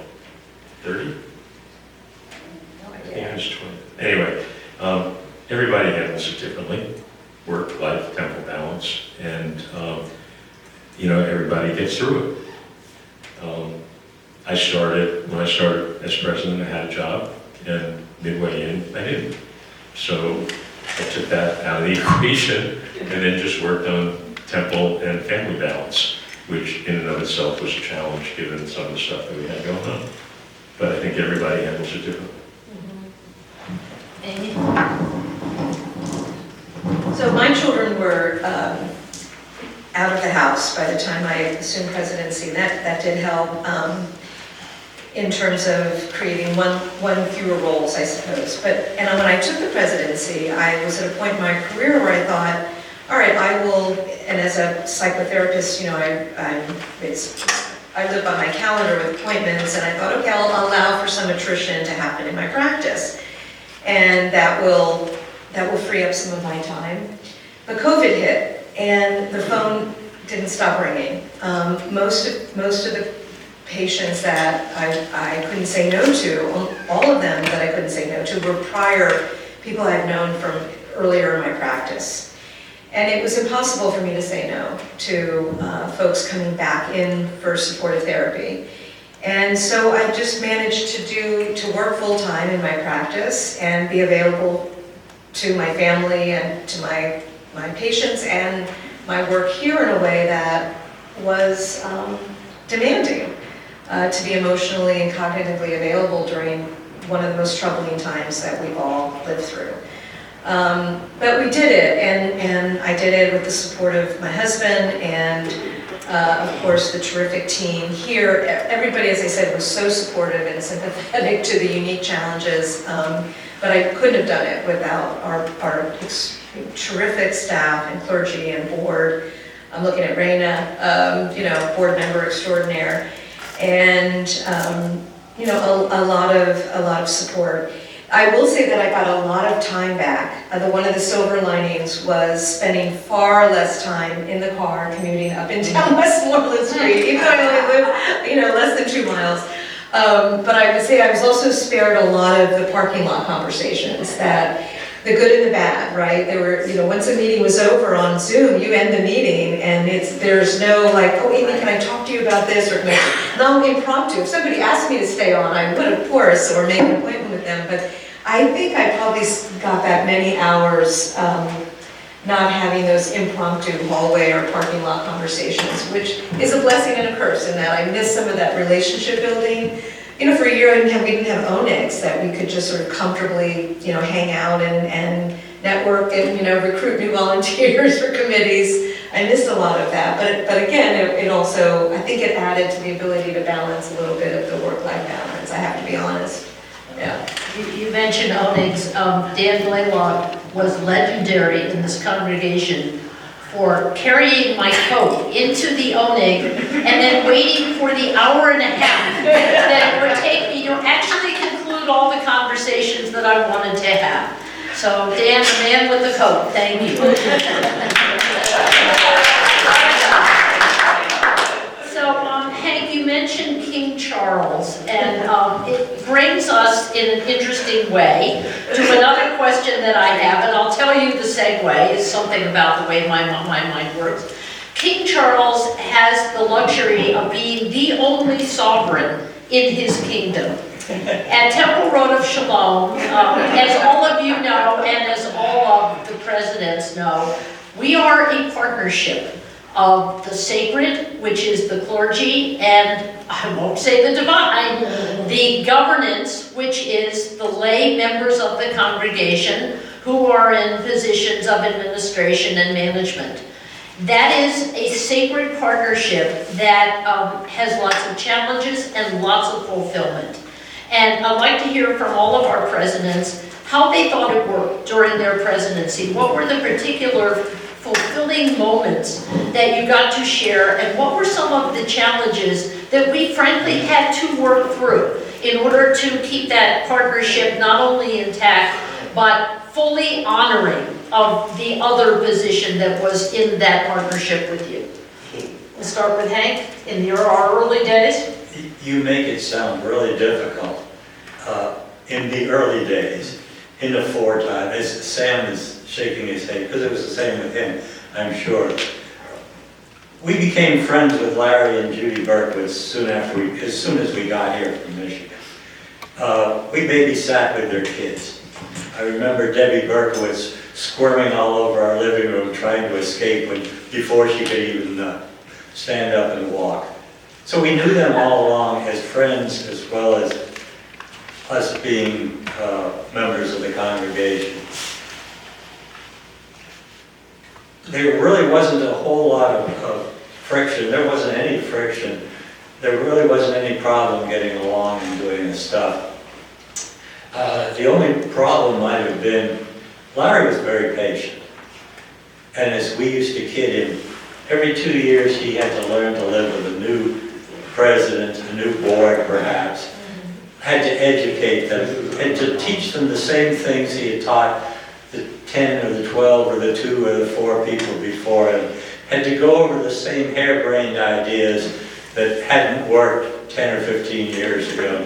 30? I think I'm his 20th. Anyway, everybody handles it differently. Work, life, temple balance, and everybody gets through it. When I started as president, I had a job, and midway in, I didn't. So I took that out of the equation, and then just worked on temple and family balance, which in and of itself was a challenge given some of the stuff that we had going on. But I think everybody handles it differently. Amy? So my children were out of the house by the time I assumed presidency. That did help in terms of creating one fewer roles, I suppose. And when I took the presidency, I was at a point in my career where I thought, all right, I will, and as a psychotherapist, I live by my calendar with appointments, and I thought, okay, I'll allow for some attrition to happen in my practice. And that will free up some of my time. But COVID hit, and the phone didn't stop ringing. Most of the patients that I couldn't say no to, all of them that I couldn't say no to, were prior people I've known from earlier in my practice. And it was impossible for me to say no to folks coming back in for supportive therapy. And so I just managed to work full-time in my practice and be available to my family and to my patients and my work here in a way that was demanding to be emotionally and cognitively available during one of the most troubling times that we've all lived through. But we did it, and I did it with the support of my husband and of course the terrific team here. Everybody, as I said, was so supportive and sympathetic to the unique challenges, but I couldn't have done it without our terrific staff and clergy and board. I'm looking at Raina, board member extraordinaire, and a lot of support. I will say that I got a lot of time back. One of the silver linings was spending far less time in the car commuting up and down Westmoreland Street, even though I only live, less than 2 miles. But I would say I was also spared a lot of the parking lot conversations, that the good and the bad, right? There were, once a meeting was over on Zoom, you end the meeting and there's no like, oh Amy, can I talk to you about this? Or no, impromptu. If somebody asked me to stay on, I would of course, or make an appointment with them. But I think I probably got that many hours not having those impromptu hallway or parking lot conversations, which is a blessing and a curse in that I miss some of that relationship building. For a year we didn't have ONIX that we could just sort of comfortably, hang out and network and, recruit new volunteers for committees. I missed a lot of that, but again, it also, I think it added to the ability to balance a little bit of the work-life balance, I have to be honest. Yeah. You mentioned ONIX. Dan Blaylock was legendary in this congregation for carrying my coat into the ONIG and then waiting for the hour and a half that it would take me to actually conclude all the conversations that I wanted to have. So Dan, the man with the coat, thank you. So Hank, you mentioned King Charles, and it brings us in an interesting way to another question that I have, and I'll tell you the segue is something about the way my mind works. King Charles has the luxury of being the only sovereign in his kingdom. At Temple Road of Shalom, as all of you know, and as all of the presidents know, we are a partnership of the sacred, which is the clergy, and I won't say the divine, the governance, which is the lay members of the congregation who are in positions of administration and management. That is a sacred partnership that has lots of challenges and lots of fulfillment. And I'd like to hear from all of our presidents how they thought it worked during their presidency. What were the particular fulfilling moments that you got to share, and what were some of the challenges that we frankly had to work through in order to keep that partnership not only intact, but fully honoring of the other position that was in that partnership with you? We'll start with Hank in our early days. You make it sound really difficult. in the early days, in the 4 time, as Sam is shaking his head, because it was the same with him, I'm sure. We became friends with Larry and Judy Berkowitz as soon as we got here from Michigan. We babysat with their kids. I remember Debbie Berkowitz squirming all over our living room trying to escape before she could even stand up and walk. So we knew them all along as friends as well as us being members of the congregation. There really wasn't a whole lot of friction. There wasn't any friction. There really wasn't any problem getting along and doing this stuff. The only problem might have been, Larry was very patient. And as we used to kid him, every 2 years he had to learn to live with a new president, a new board perhaps, had to educate them and to teach them the same things he had taught the 10 or the 12 or the 2 or the 4 people before him, had to go over the same harebrained ideas that hadn't worked 10 or 15 years ago.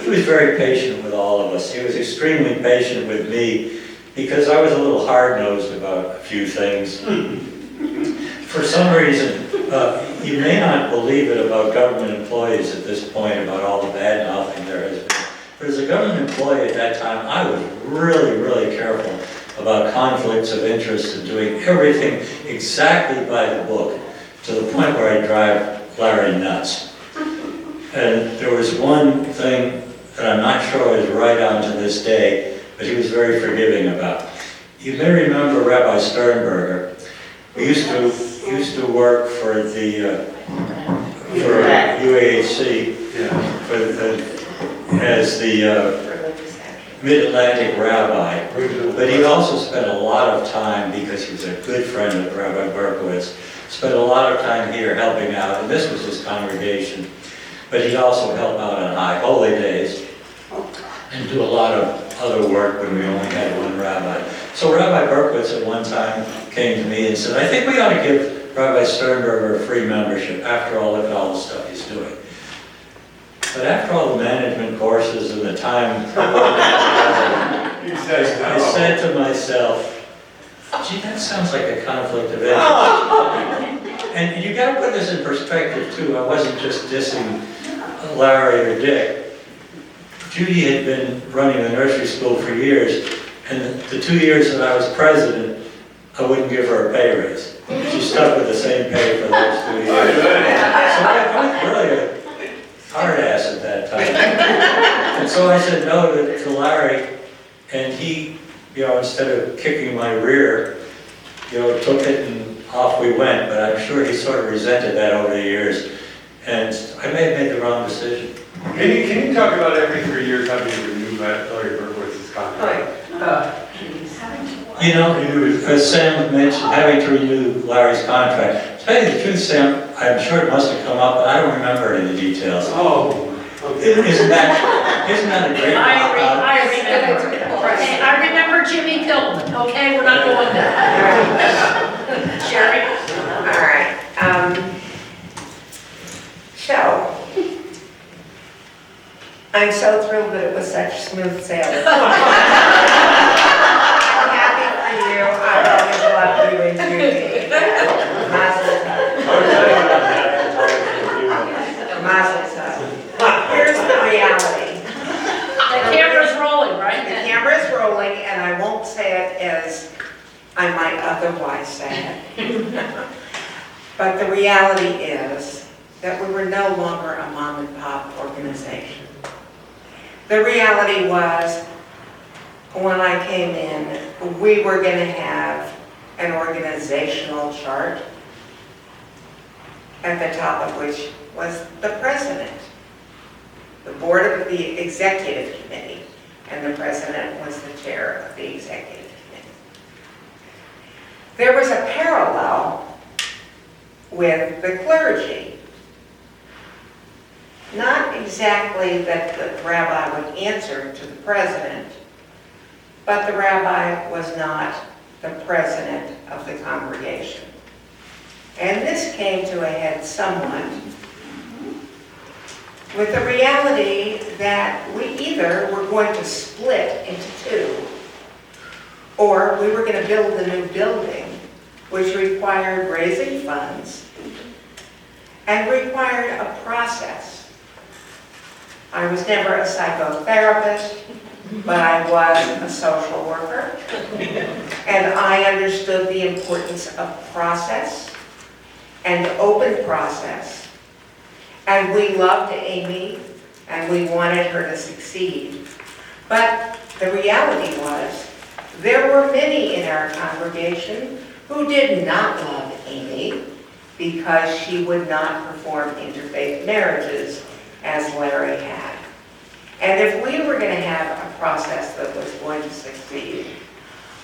He was very patient with all of us. He was extremely patient with me because I was a little hard-nosed about a few things. For some reason, you may not believe it about government employees at this point, about all the bad mouthing there has been. But as a government employee at that time, I was really, really careful about conflicts of interest and doing everything exactly by the book, to the point where I drive Larry nuts. And there was one thing that I'm not sure is right on to this day, but he was very forgiving about. You may remember Rabbi Sternberger. We used to work for the for UAHC as the Mid-Atlantic rabbi, but he also spent a lot of time, because he was a good friend of Rabbi Berkowitz, spent a lot of time here helping out, and this was his congregation. But he'd also help out on high holy days and do a lot of other work when we only had one rabbi. So Rabbi Berkowitz at one time came to me and said, I think we ought to give Rabbi Sternberger a free membership. After all, look at all the stuff he's doing. But after all the management courses and the time, I said to myself, gee, that sounds like a conflict of interest. And you got to put this in perspective too. I wasn't just dissing Larry or Dick. Judy had been running the nursery school for years, and the 2 years that I was president, I wouldn't give her a pay raise. She stuck with the same pay for those 2 years. So I was really a hard ass at that time. And so I said no to Larry, and he, instead of kicking my rear, took it and off we went. But I'm sure he sort of resented that over the years, and I may have made the wrong decision. Can you talk about every 3 years having to renew Larry Berkowitz's contract? As Sam mentioned, having to renew Larry's contract. To tell you the truth, Sam, I'm sure it must have come up, but I don't remember any of the details. Oh, okay. Isn't that a great I remember Jimmy Piltman, okay? We're not going there. Sherry? All right. So, I'm so thrilled that it was such smooth sailing. I'm happy for you. I always love you and Judy. Mazel tov. Mazel tov. Here's the reality. The camera's rolling, right? The camera's rolling, and I won't say it as I might otherwise say it. But the reality is that we were no longer a mom and pop organization. The reality was, when I came in, we were going to have an organizational chart, at the top of which was the president, the board of the executive committee, and the president was the chair of the executive committee. There was a parallel with the clergy. Not exactly that the rabbi would answer to the president, but the rabbi was not the president of the congregation. And this came to a head somewhat with the reality that we either were going to split into two, or we were going to build a new building, which required raising funds and required a process. I was never a psychotherapist, but I was a social worker, and I understood the importance of process and open process. And we loved Amy, and we wanted her to succeed. But the reality was, there were many in our congregation who did not love Amy because she would not perform interfaith marriages as Larry had. And if we were going to have a process that was going to succeed,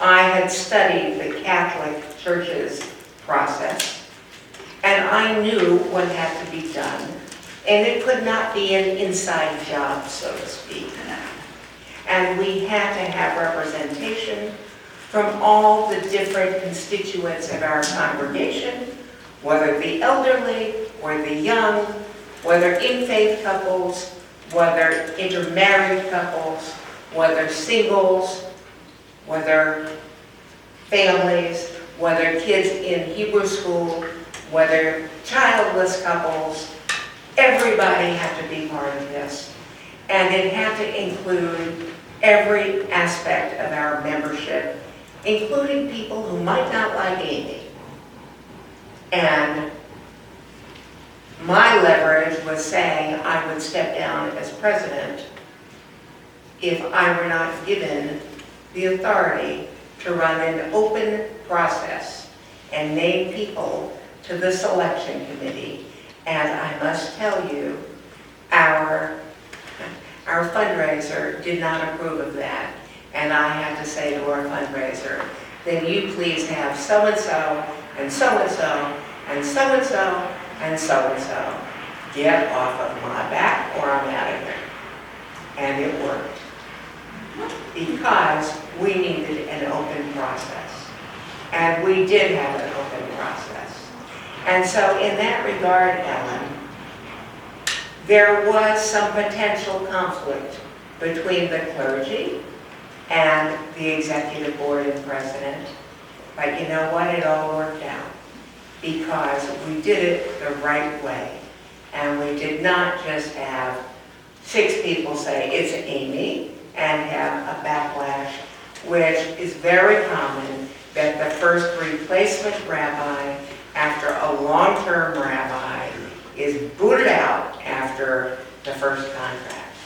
I had studied the Catholic Church's process, and I knew what had to be done, and it could not be an inside job, so to speak. And we had to have representation from all the different constituents of our congregation, whether the elderly or the young, whether in-faith couples, whether intermarried couples, whether singles, whether families, whether kids in Hebrew school, whether childless couples. Everybody had to be part of this. And it had to include every aspect of our membership, including people who might not like Amy. And my leverage was saying I would step down as president if I were not given the authority to run an open process and name people to the selection committee. And I must tell you, our fundraiser did not approve of that. And I had to say to our fundraiser, then you please have so-and-so, and so-and-so, and so-and-so, and so-and-so. Get off of my back or I'm out of here. And it worked. Because we needed an open process. And we did have an open process. And so in that regard, Ellen, there was some potential conflict between the clergy and the executive board and president. But you know what? It all worked out because we did it the right way. And we did not just have 6 people say, it's Amy, and have a backlash, which is very common, that the first replacement rabbi after a long-term rabbi is booted out after the first contract.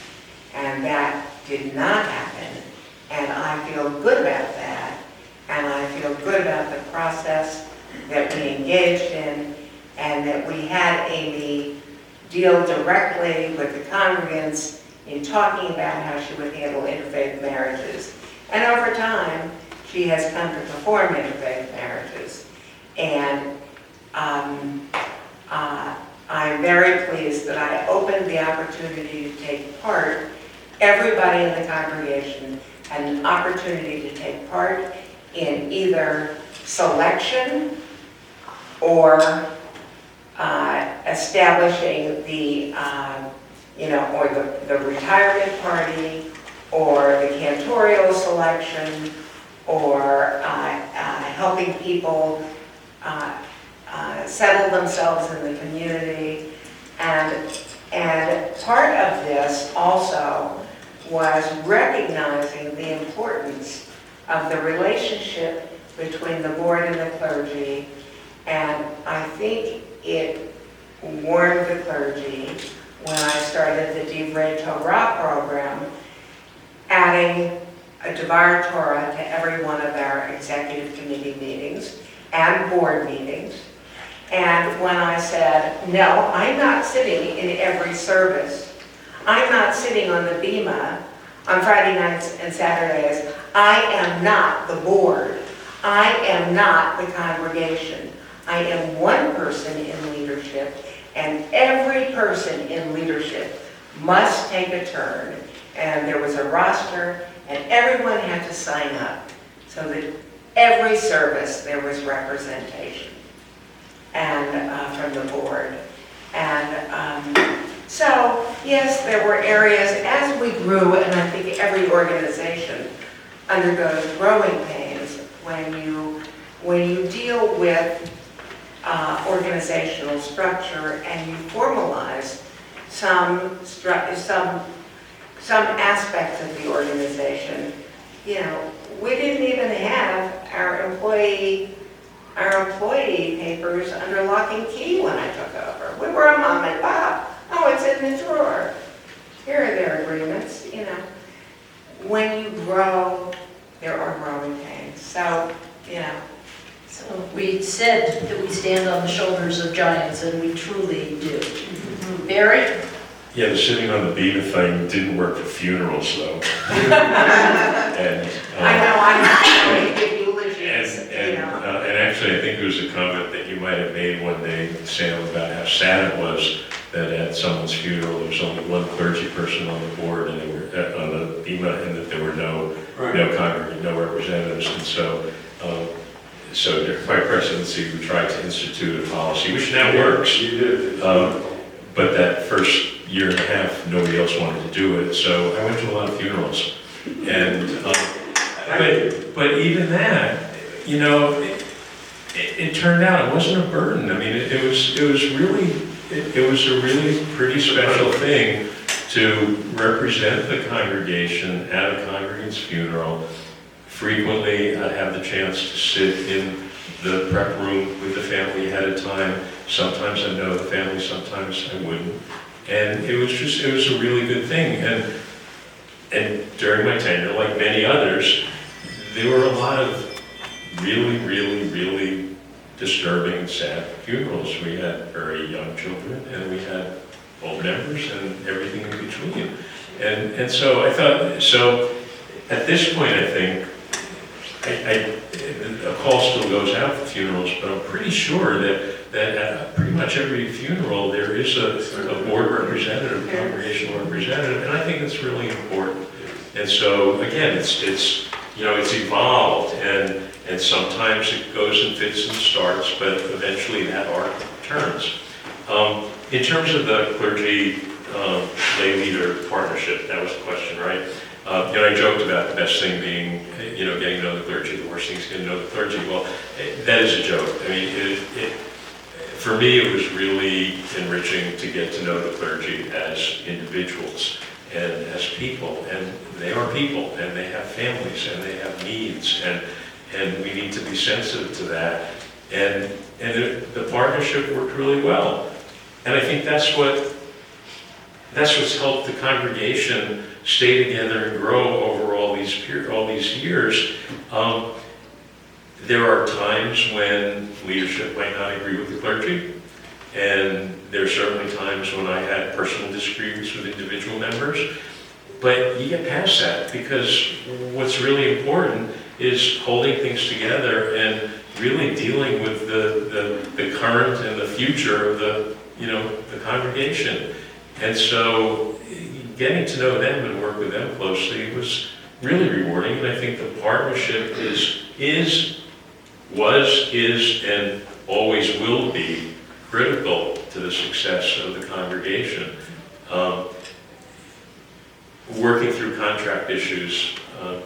And that did not happen. And I feel good about that. And I feel good about the process that we engaged in and that we had Amy deal directly with the congregants in talking about how she would handle interfaith marriages. And over time, she has come to perform interfaith marriages. And I'm very pleased that I opened the opportunity to take part. Everybody in the congregation had an opportunity to take part in either selection or establishing the, or the retirement party, or the cantorial selection, or helping people settle themselves in the community. And part of this also was recognizing the importance of the relationship between the board and the clergy. And I think it warned the clergy when I started the Divrei Torah program, adding a Devar Torah to every one of our executive committee meetings and board meetings. And when I said, no, I'm not sitting in every service. I'm not sitting on the bima on Friday nights and Saturdays. I am not the board. I am not the congregation. I am one person in leadership, and every person in leadership must take a turn. And there was a roster, and everyone had to sign up so that every service there was representation and from the board. And So, yes, there were areas, as we grew, and I think every organization undergoes growing pains when you deal with organizational structure and you formalize some aspects of the organization. You know, we didn't even have our employee papers under lock and key when I took over. We were a mom and pop. Oh, it's in the drawer. Here are their agreements, you know. When you grow, there are growing pains. So, you know. So we said that we stand on the shoulders of giants, and we truly do. Barry? Yeah, the sitting on the beaver thing didn't work for funerals, though. And, I know, I'm not going to give eulogies, and, you know. and actually, I think there was a comment that you might have made one day, Sam, about how sad it was that at someone's funeral, there was only one clergy person on the board, and they were on the BEMA, and that there were no congregants, no representatives, and so. So during my presidency, we tried to institute a policy, which now works. You did. But that first year and a half, nobody else wanted to do it, so I went to a lot of funerals. And, but even that, you know, it turned out it wasn't a burden. I mean, it was a really pretty special thing to represent the congregation at a congregant's funeral. Frequently, I'd have the chance to sit in the prep room with the family ahead of time. Sometimes I'd know the family, sometimes I wouldn't. And it was a really good thing. And during my tenure, like many others, there were a lot of really disturbing, sad funerals. We had very young children, and we had old members, and everything in between. And so I thought, so at this point, I think, a call still goes out for funerals, but I'm pretty sure that at pretty much every funeral there is a board representative, congregational representative, and I think it's really important. And so again, it's you know, it's evolved, and sometimes it goes in fits and starts, but eventually that arc turns. In terms of the clergy lay leader partnership, that was the question, right? You know, I joked about the best thing being, you know, getting to know the clergy, the worst thing is getting to know the clergy. Well, that is a joke. I mean, for me, it was really enriching to get to know the clergy as individuals and as people. And they are people, and they have families, and they have needs, and we need to be sensitive to that. And the partnership worked really well. And I think that's what's helped the congregation stay together and grow over all these years. There are times when leadership might not agree with the clergy, and there are certainly times when I had personal disagreements with individual members, but you get past that, because what's really important is holding things together and really dealing with the current and the future of the congregation. And so getting to know them and work with them closely was really rewarding, and I think the partnership is, and always will be critical to the success of the congregation. Working through contract issues,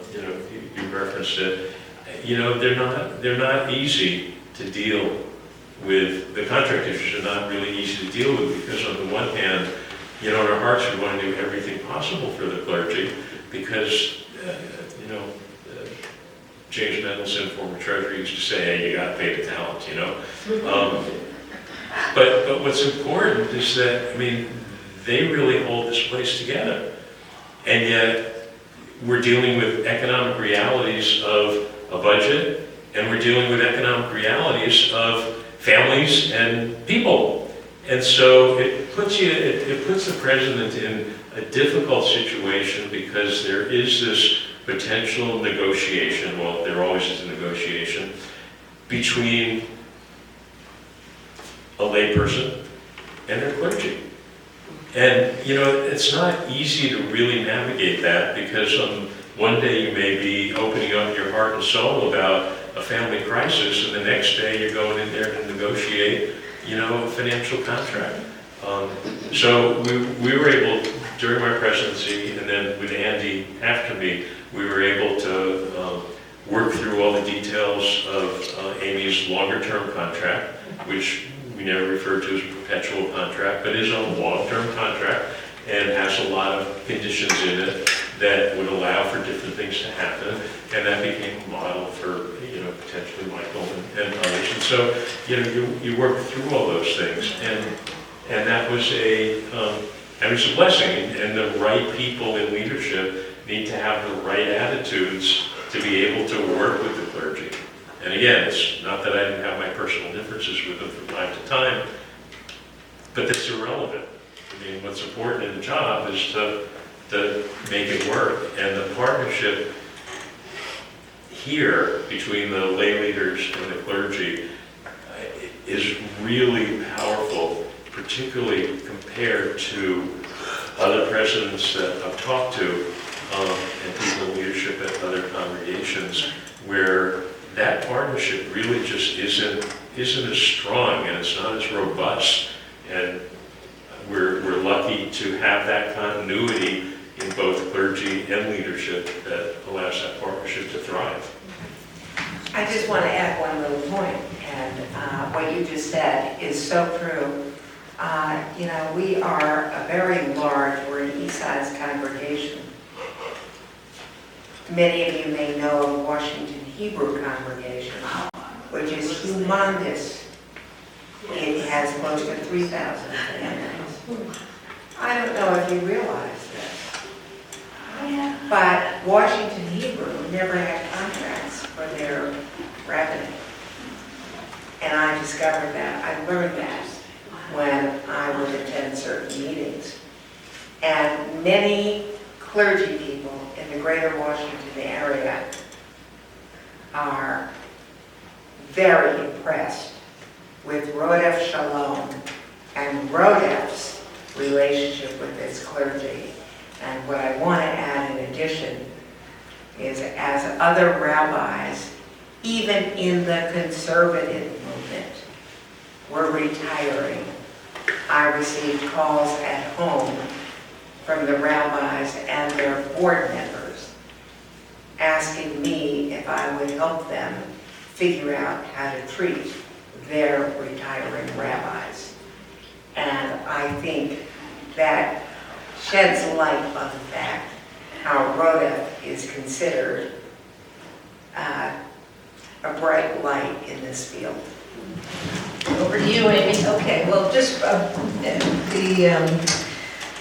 you referenced it. You know, they're not easy to deal with. The contract issues are not really easy to deal with, because on the one hand, you know, in our hearts we want to do everything possible for the clergy, because James Mendelson, former treasurer, used to say, hey, you got to pay the talent, you know. But what's important is that, I mean, they really hold this place together. And yet, we're dealing with economic realities of a budget, and we're dealing with economic realities of families and people. And so it puts the president in a difficult situation, because there is this potential negotiation, well, there always is a negotiation, between a layperson and their clergy. And, you know, it's not easy to really navigate that, because one day you may be opening up your heart and soul about a family crisis, and the next day you're going in there to negotiate, you know, a financial contract. So we were able, during my presidency, and then with Andy after me, we were able to work through all the details of Amy's longer-term contract, which we never refer to as a perpetual contract, but is a long-term contract and has a lot of conditions in it that would allow for different things to happen, and that became a model for, potentially Michael and others. And so, you work through all those things, and that was a blessing, and the right people in leadership need to have the right attitudes to be able to work with the clergy. And again, it's not that I didn't have my personal differences with them from time to time, but that's irrelevant. I mean, what's important in the job is to make it work, and the partnership here between the lay leaders and the clergy is really powerful, particularly compared to other presidents that I've talked to and people in leadership at other congregations, where that partnership really just isn't as strong and it's not as robust. And we're lucky to have that continuity in both clergy and leadership that allows that partnership to thrive. I just want to add one little point, and what you just said is so true. We are a very large, we're an East-Side congregation. Many of you may know of Washington Hebrew congregation, which is humongous. It has close to 3,000 families. I don't know if you realize this, but Washington Hebrew never had contracts for their revenue. And I discovered that, I learned that when I would attend certain meetings. And many clergy people in the greater Washington area are very impressed with Rodef Shalom and Rodef's relationship with its clergy. And what I want to add in addition is, as other rabbis, even in the conservative movement, were retiring, I received calls at home from the rabbis and their board members asking me if I would help them figure out how to treat their retiring rabbis. And I think that sheds light on the fact how Rodef is considered a bright light in this field. Over to you, Amy. Okay, well, just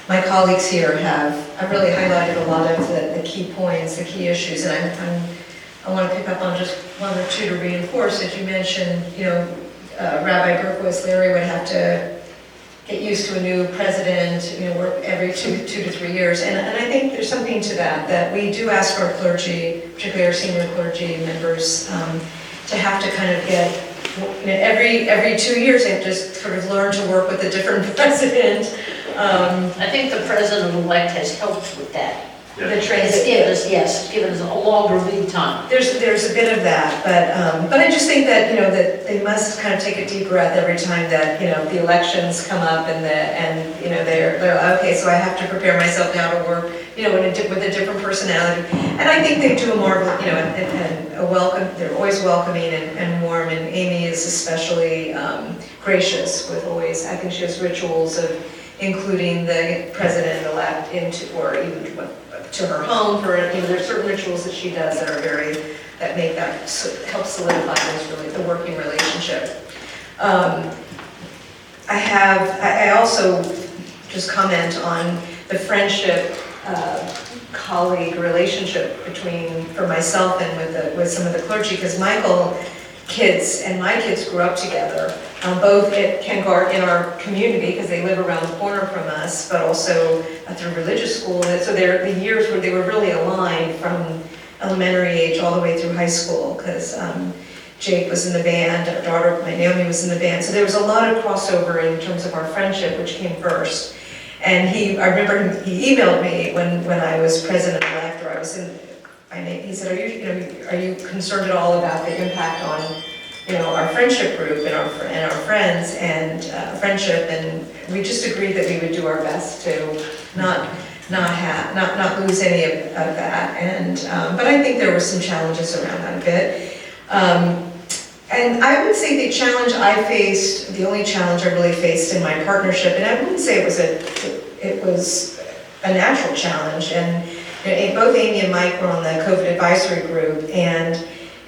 my colleagues here I've really highlighted a lot of the key points, the key issues, and I want to pick up on just one or two to reinforce. As you mentioned, Rabbi Berkowitz, Larry would have to get used to a new president, work every two to 3 years. And I think there's something to that we do ask our clergy, particularly our senior clergy members, to have to kind of get, every 2 years, they have to sort of learn to work with a different president. I think the president-elect has helped with that. The It's transit. given us a longer lead time. There's a bit of that, but I just think that, that they must kind of take a deep breath every time that, the elections come up and they're okay, so I have to prepare myself now to work, with a different personality. And I think they do a marvelous, and a welcome, they're always welcoming and warm, and Amy is especially gracious with always, I think she has rituals of including the president-elect into, or even to her home for, there's certain rituals that she does that are that make that, help solidify the working relationship. I also just comment on the friendship, colleague relationship for myself and with some of the clergy, because Michael kids and my kids grew up together, both at Ken Gart in our community, because they live around the corner from us, but also through religious school. And so they're the years where they were really aligned from elementary age all the way through high school, because Jake was in the band, our daughter, my Naomi, was in the band. So there was a lot of crossover in terms of our friendship, which came first. And I remember he emailed me when I was president-elect, or I was he said, are you concerned at all about the impact our friendship group and our friends and friendship, and we just agreed that we would do our best to not lose any of that. And but I think there were some challenges around that a bit. And I would say the challenge I faced, the only challenge I really faced in my partnership, and I wouldn't say it was a natural challenge. And both Amy and Mike were on the COVID advisory group, and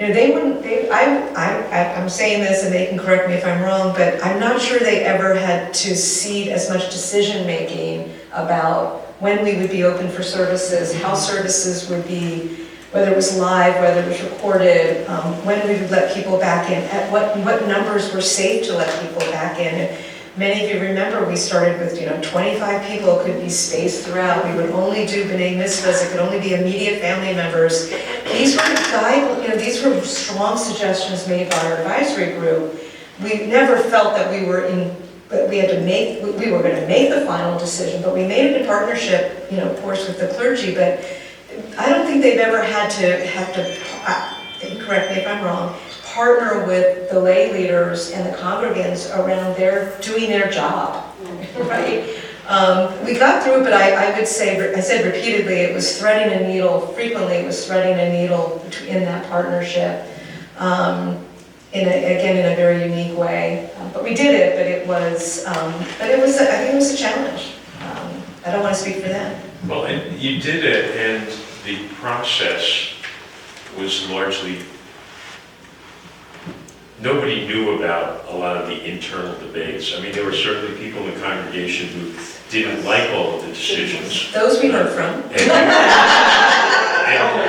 I'm saying this and they can correct me if I'm wrong, but I'm not sure they ever had to cede as much decision making about when we would be open for services, how services would be, whether it was live, whether it was recorded, when we would let people back in, at what numbers were safe to let people back in. And many of you remember we started with 25 people could be spaced throughout. We would only do b'nai mitzvahs. It could only be immediate family members. These were strong suggestions made by our advisory group. We never felt that we were going to make the final decision, but we made it in partnership, of course, with the clergy. But I don't think they've ever had to correct me if I'm wrong, partner with the lay leaders and the congregants around doing their job, right? We got through it, but I would say, I said repeatedly, it was threading a needle, frequently it was threading a needle in that partnership, in a very unique way. But we did it, but it was, I think it was a challenge. I don't want to speak for them. Well, and you did it, and the process was largely, nobody knew about a lot of the internal debates. I mean, there were certainly people in the congregation who didn't like all of the decisions. Those we heard from. And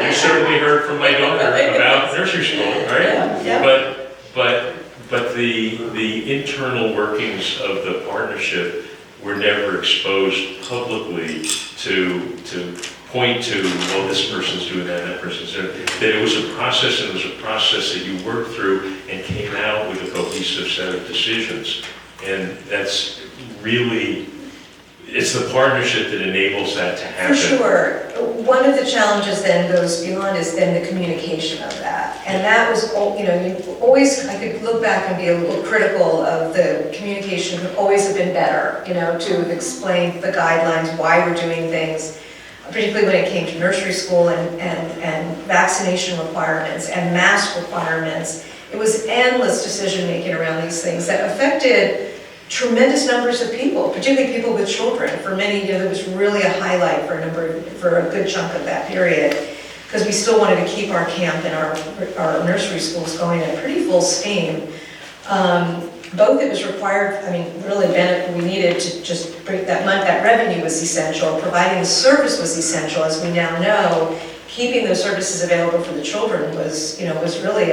you certainly heard from my daughter about nursery school, right? Yeah. But the internal workings of the partnership were never exposed publicly to point to, well, this person's doing that, that person's doing that. That it was a process, and it was a process that you worked through and came out with a cohesive set of decisions. And that's really, it's the partnership that enables that to happen. For sure. One of the challenges then goes beyond is then the communication of that. And that was, you always, I could look back and be a little critical of the communication could always have been better, to explain the guidelines, why we're doing things, particularly when it came to nursery school and vaccination requirements and mask requirements. It was endless decision-making around these things that affected tremendous numbers of people, particularly people with children. For many, that was really a highlight for a good chunk of that period, because we still wanted to keep our camp and our nursery schools going at pretty full steam. Both it was required, really, we needed to just break that month, that revenue was essential, providing the service was essential, as we now know. Keeping those services available for the children was really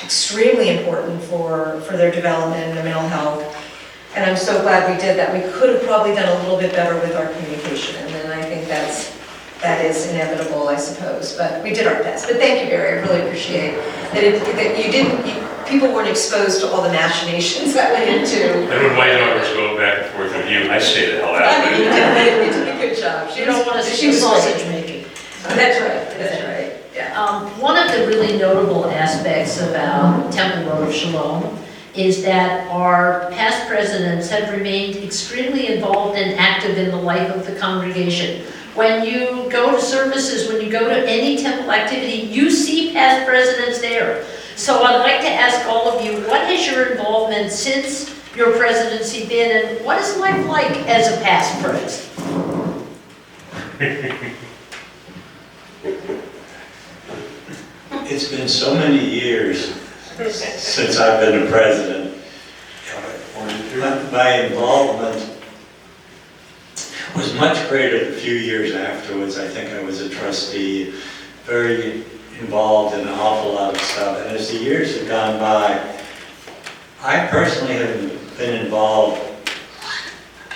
extremely important for their development and their mental health. And I'm so glad we did that. We could have probably done a little bit better with our communication, and then I think that is inevitable, I suppose. But we did our best. But thank you, Barry. I really appreciate that people weren't exposed to all the machinations that went into. And when my daughter was going back and forth with you, I stayed the hell out of it. You did a good job. You don't want to see sausage making. That's right. Yeah. One of the really notable aspects about Temple Road of Shalom is that our past presidents have remained extremely involved and active in the life of the congregation. When you go to services, when you go to any temple activity, you see past presidents there. So I'd like to ask all of you, what has your involvement since your presidency been, and what is life like as a past president? It's been so many years since I've been a president. My involvement was much greater a few years afterwards. I think I was a trustee, very involved in an awful lot of stuff. And as the years have gone by, I personally have been involved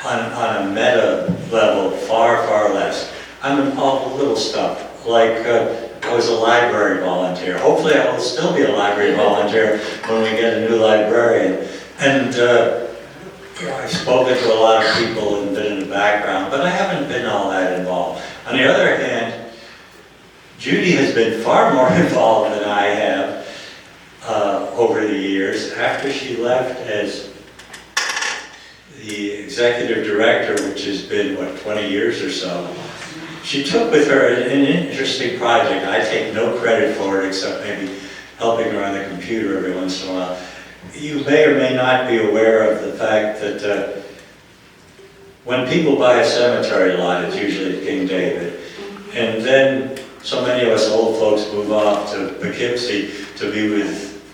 on a meta level far, far less. I'm involved with little stuff, like I was a library volunteer. Hopefully I will still be a library volunteer when we get a new librarian. And I've spoken to a lot of people and been in the background, but I haven't been all that involved. On the other hand, Judy has been far more involved than I have over the years. after she left as the executive director, which has been, 20 years or so, she took with her an interesting project. I take no credit for it except maybe helping her on the computer every once in a while. You may or may not be aware of the fact that when people buy a cemetery lot, it's usually at King David, and then so many of us old folks move off to Poughkeepsie to be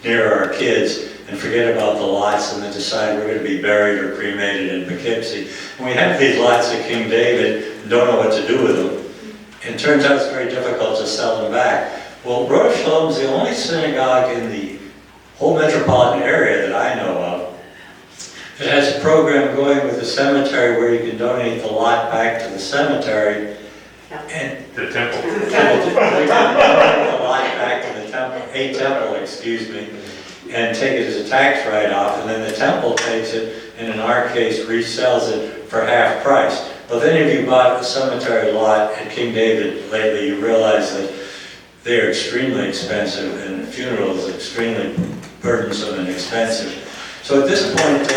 near our kids and forget about the lots and then decide we're going to be buried or cremated in Poughkeepsie. And we have these lots at King David and don't know what to do with them. And it turns out it's very difficult to sell them back. Well, Rosh Shalom is the only synagogue in the whole metropolitan area that I know of that has a program going with the cemetery where you can donate the lot back to the cemetery. And The temple. the lot back to the temple, excuse me, and take it as a tax write-off, and then the temple takes it, and in our case, resells it for half price. Well, if any of you bought a cemetery lot at King David lately, you realize that they're extremely expensive, and the funeral is extremely burdensome and expensive. So at this point,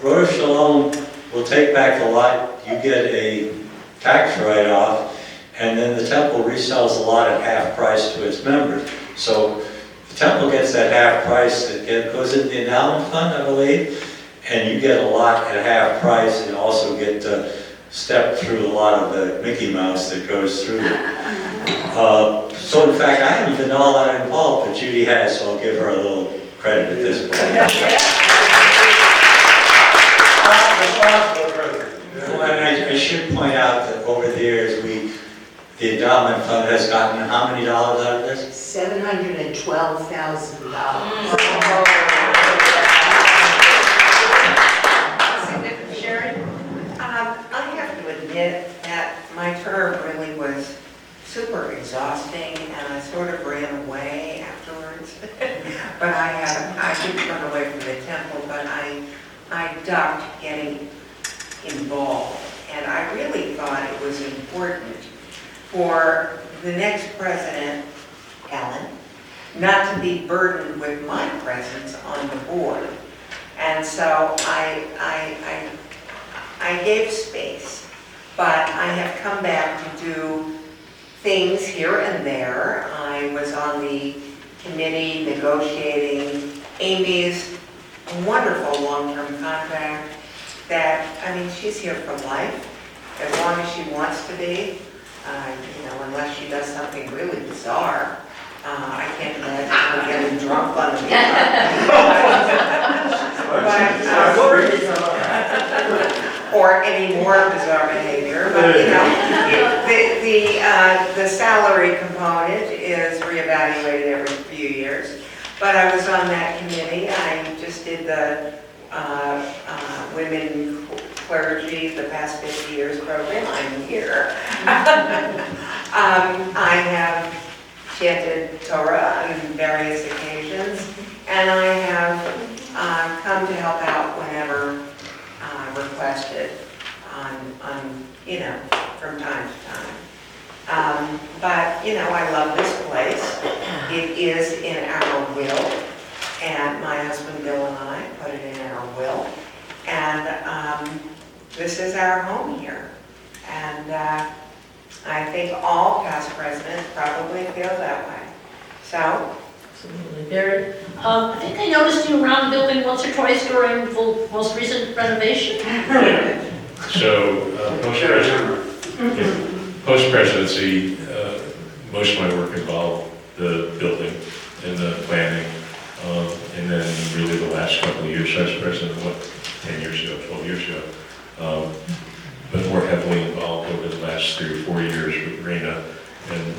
Rosh Shalom will take back the lot, you get a tax write-off, and then the temple resells the lot at half price to its members. So the temple gets that half price that goes into the endowment fund, I believe, and you get a lot at half price and also get to step through a lot of the Mickey Mouse that goes through it. So in fact, I haven't been all that involved, but Judy has, so I'll give her a little credit at this point. Well, and I should point out that over the years, the endowment fund has gotten how many dollars out of this? $712,000. Sherry? I have to admit that my term really was super exhausting, and I sort of ran away afterwards. But I didn't run away from the temple, but I ducked getting involved. And I really thought it was important for the next president, Ellen, not to be burdened with my presence on the board. And so I gave space, but I have come back to do things here and there. I was on the committee negotiating Amy's wonderful long-term contract that, I mean, she's here for life, as long as she wants to be. Unless she does something really bizarre. I can't imagine her getting drunk on the or any more bizarre behavior. But the salary component is reevaluated every few years. But I was on that committee. I just did the women clergy the past 50 years program. I'm here. I have chanted Torah on various occasions, and I have come to help out whenever requested from time to time. But I love this place. It is in our will, and my husband Bill and I put it in our will, and this is our home here. And I think all past presidents probably feel that way. So, Absolutely. Barry? I think I noticed you around the building once or twice during the most recent renovation. So, post-presidency, most of my work involved the building and the planning, and then really the last couple of years, I was president, 10 years ago, 12 years ago, but more heavily involved over the last 3 or 4 years with Raina and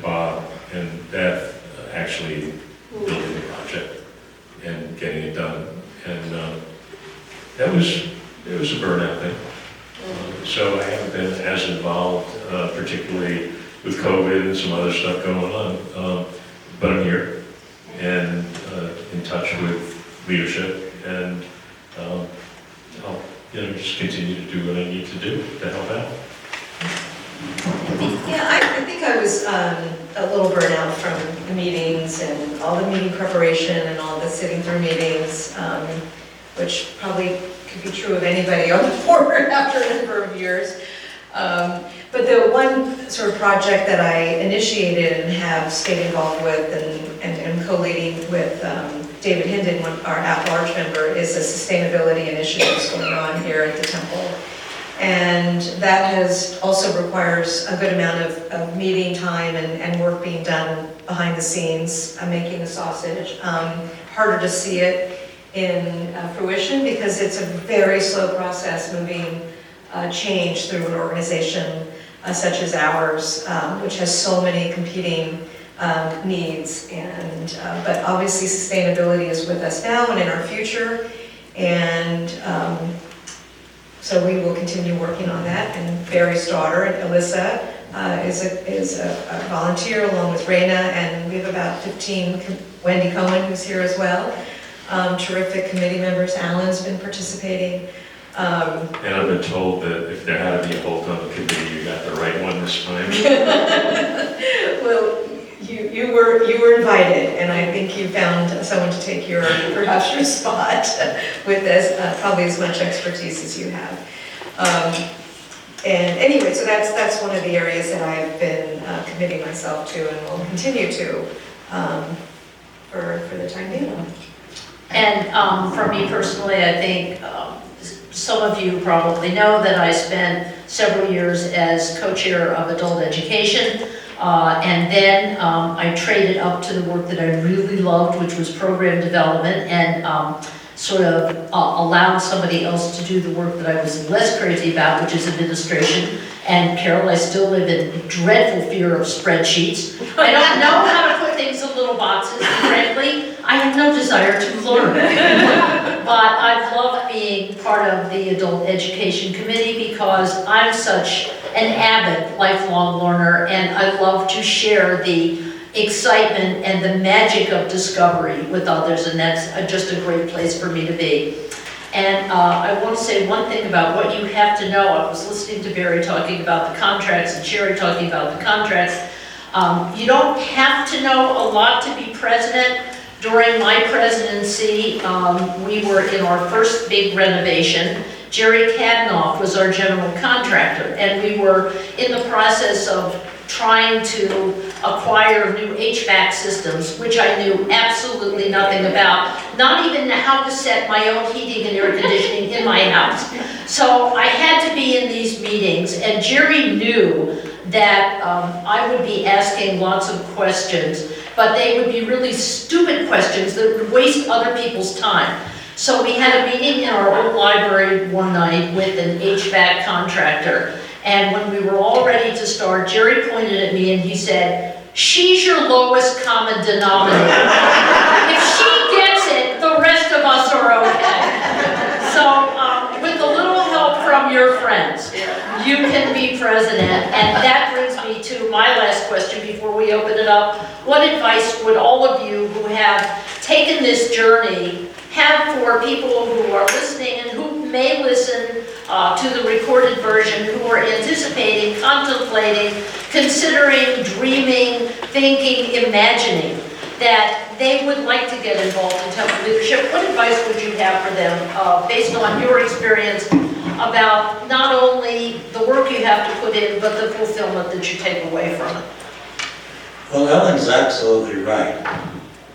Bob and Beth actually building the project and getting it done. And it was a burnout thing. So I haven't been as involved, particularly with COVID and some other stuff going on. But I'm here and in touch with leadership, and I'll just continue to do what I need to do to help out. Yeah, I think I I was a little burnout from the meetings and all the meeting preparation and all the sitting through meetings, which probably could be true of anybody on the board after a number of years. But the one sort of project that I initiated and have stayed involved with and co-leading with David Hinden, our at-large member, is a sustainability initiative going on here at the temple. And that also requires a good amount of meeting time and work being done behind the scenes, making the sausage. Harder to see it in fruition because it's a very slow process moving change through an organization such as ours, which has so many competing needs. But obviously sustainability is with us now and in our future. And so we will continue working on that. And Barry's daughter, Alyssa, is a volunteer along with Raina, and we have about 15, Wendy Cohen, who's here as well. Terrific committee members. Alan's been participating. And I've been told that if there had to be a bolt-on committee, you got the right one this time. Well, you were invited, and I think you found someone to take perhaps your spot with probably as much expertise as you have. And anyway, so that's one of the areas that I've been committing myself to and will continue to for the time being. And for me personally, I think some of you probably know that I spent several years as co-chair of adult education, and then I traded up to the work that I really loved, which was program development, and sort of allowed somebody else to do the work that I was less crazy about, which is administration. And Carol, I still live in dreadful fear of spreadsheets. I don't know how to put things in little boxes, and frankly, I have no desire to learn. But I've loved being part of the Adult Education Committee because I'm such an avid lifelong learner, and I love to share the excitement and the magic of discovery with others, and that's just a great place for me to be. And I want to say one thing about what you have to know. I was listening to Barry talking about the contracts and Sherry talking about the contracts. You don't have to know a lot to be president. During my presidency, we were in our first big renovation. Jerry Kadnoff was our general contractor, and we were in the process of trying to acquire new HVAC systems, which I knew absolutely nothing about, not even how to set my own heating and air conditioning in my house. So I had to be in these meetings, and Jerry knew that I would be asking lots of questions, but they would be really stupid questions that would waste other people's time. So we had a meeting in our old library one night with an HVAC contractor, and when we were all ready to start, Jerry pointed at me and he said, "She's your lowest common denominator. If she gets it, the rest of us are okay." So with a little help from your friends, you can be president. And that brings me to my last question before we open it up. What advice would all of you who have taken this journey have for people who are listening and who may listen to the recorded version, who are anticipating, contemplating, considering, dreaming, thinking, imagining that they would like to get involved in temple leadership? What advice would you have for them based on your experience about not only the work you have to put in, but the fulfillment that you take away from it? Well, Ellen's absolutely right.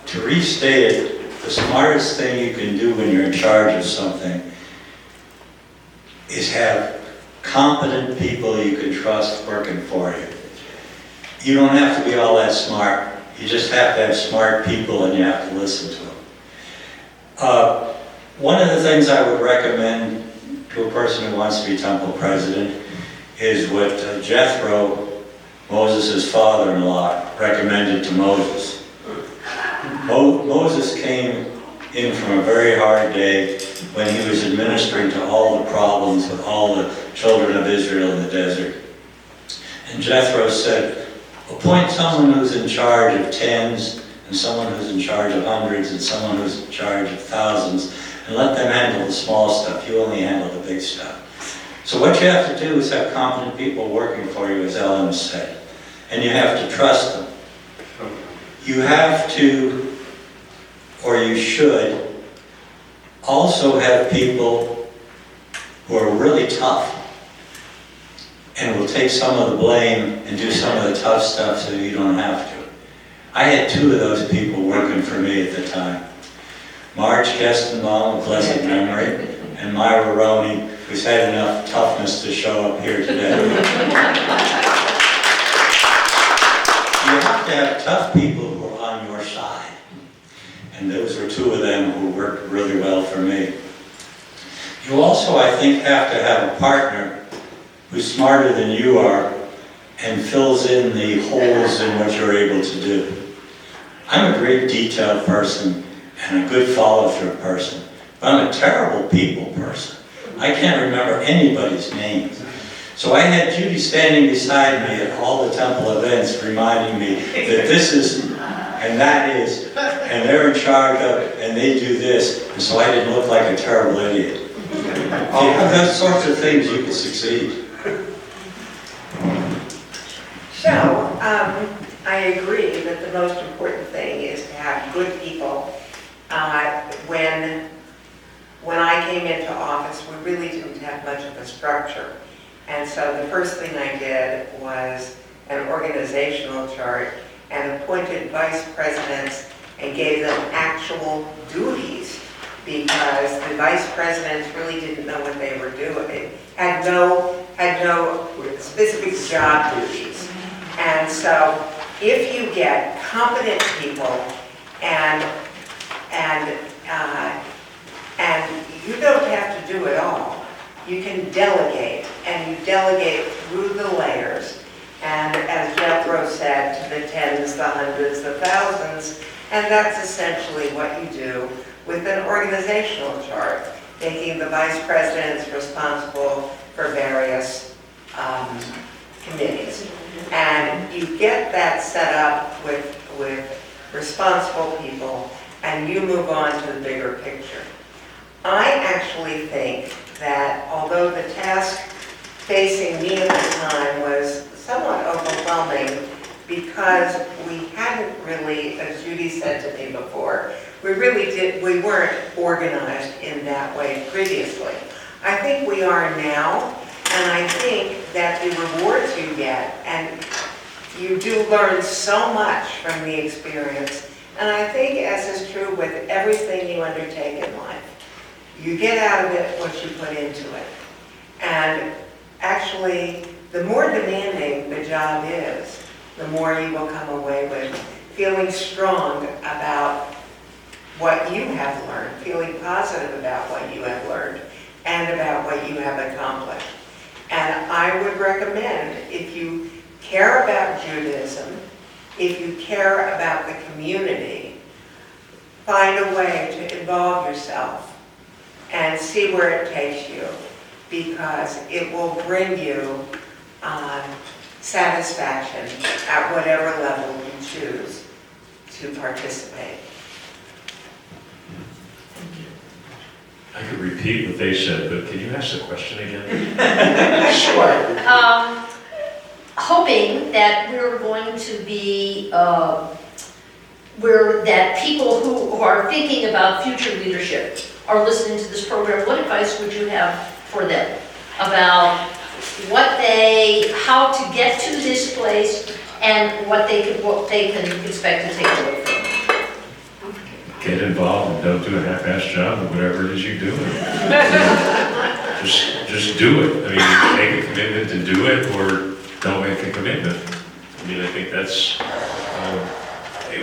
To restate it, the smartest thing you can do when you're in charge of something is have competent people you can trust working for you. You don't have to be all that smart. You just have to have smart people, and you have to listen to them. One of the things I would recommend to a person who wants to be temple president is what Jethro, Moses' father-in-law, recommended to Moses. Moses came in from a very hard day when he was administering to all the problems with all the children of Israel in the desert. And Jethro said, appoint someone who's in charge of tens, and someone who's in charge of hundreds, and someone who's in charge of thousands, and let them handle the small stuff. You only handle the big stuff. So what you have to do is have competent people working for you, as Ellen said. and you have to trust them. You have to, or you should, also have people who are really tough and will take some of the blame and do some of the tough stuff so you don't have to. I had two of those people working for me at the time. Marge Kestenbaum, of blessed memory, and Myra Roney, who's had enough toughness to show up here today. You have to have tough people who are on your side. And those were two of them who worked really well for me. You also, I think, have to have a partner who's smarter than you are and fills in the holes in what you're able to do. I'm a great detail person and a good follow-through person, but I'm a terrible people person. I can't remember anybody's names. So I had Judy standing beside me at all the temple events reminding me that this is, and that is, and they're in charge of, and they do this, and so I didn't look like a terrible idiot. If you have those sorts of things, you can succeed. So, I agree that the most important thing is to have good people. When I came into office, we really didn't have much of a structure. And so the first thing I did was an organizational chart and appointed vice presidents and gave them actual duties, because the vice presidents really didn't know what they were doing, had no specific job duties. And so if you get competent people and you don't have to do it all, you can delegate, and you delegate through the layers. And as Jethro said, to the tens, the hundreds, the thousands, and that's essentially what you do with an organizational chart, making the vice presidents responsible for various committees. And you get that set up with responsible people, and you move on to the bigger picture. I actually think that although the task facing me at the time was somewhat overwhelming, because we hadn't really, as Judy said to me before, we weren't organized in that way previously. I think we are now, and I think that the rewards you get, and you do learn so much from the experience, and I think, as is true with everything you undertake in life, you get out of it what you put into it. And actually, the more demanding the job is, the more you will come away with feeling strong about what you have learned, feeling positive about what you have learned, and about what you have accomplished. And I would recommend, if you care about Judaism, if you care about the community, find a way to involve yourself and see where it takes you, because it will bring you satisfaction at whatever level you choose to participate. I could repeat what they said, but can you ask the question again? Sure. Hoping that we're going to be, that people who are thinking about future leadership are listening to this program, what advice would you have for them about how to get to this place and what they can expect to take away from it? Get involved and don't do a half-assed job of whatever it is you're doing. just do it. I mean, make a commitment to do it, or don't make a commitment. I mean, I think that's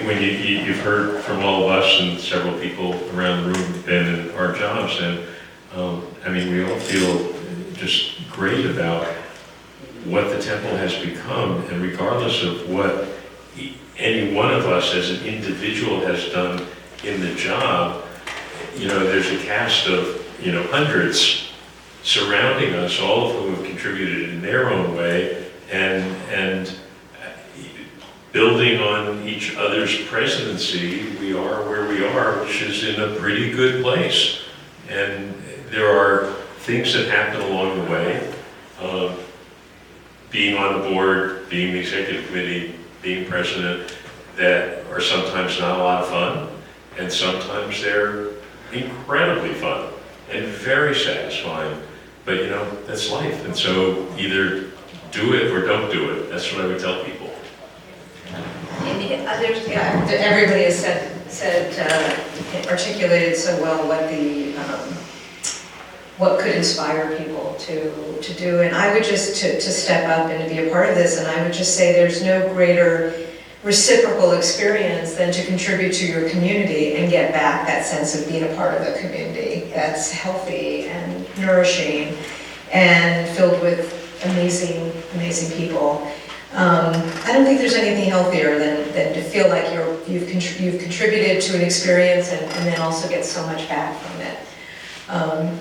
when you've heard from all of us and several people around the room who've been in our jobs, and I mean, we all feel just great about what the temple has become, and regardless of what any one of us as an individual has done in the job, you know, there's a cast of, you know, hundreds surrounding us, all of whom have contributed in their own way, and building on each other's presidency, we are where we are, which is in a pretty good place. And there are things that happen along the way. Being on the board being the executive committee, being president, that are sometimes not a lot of fun, and sometimes they're incredibly fun and very satisfying. But you know, that's life, and so either do it or don't do it. That's what I would tell people. Everybody has articulated so well what could inspire people to do. And I would just, to step up and to be a part of this, and I would just say there's no greater reciprocal experience than to contribute to your community and get back that sense of being a part of the community that's healthy and nourishing and filled with amazing, amazing people. I don't think there's anything healthier than to feel like you've contributed to an experience and then also get so much back from it.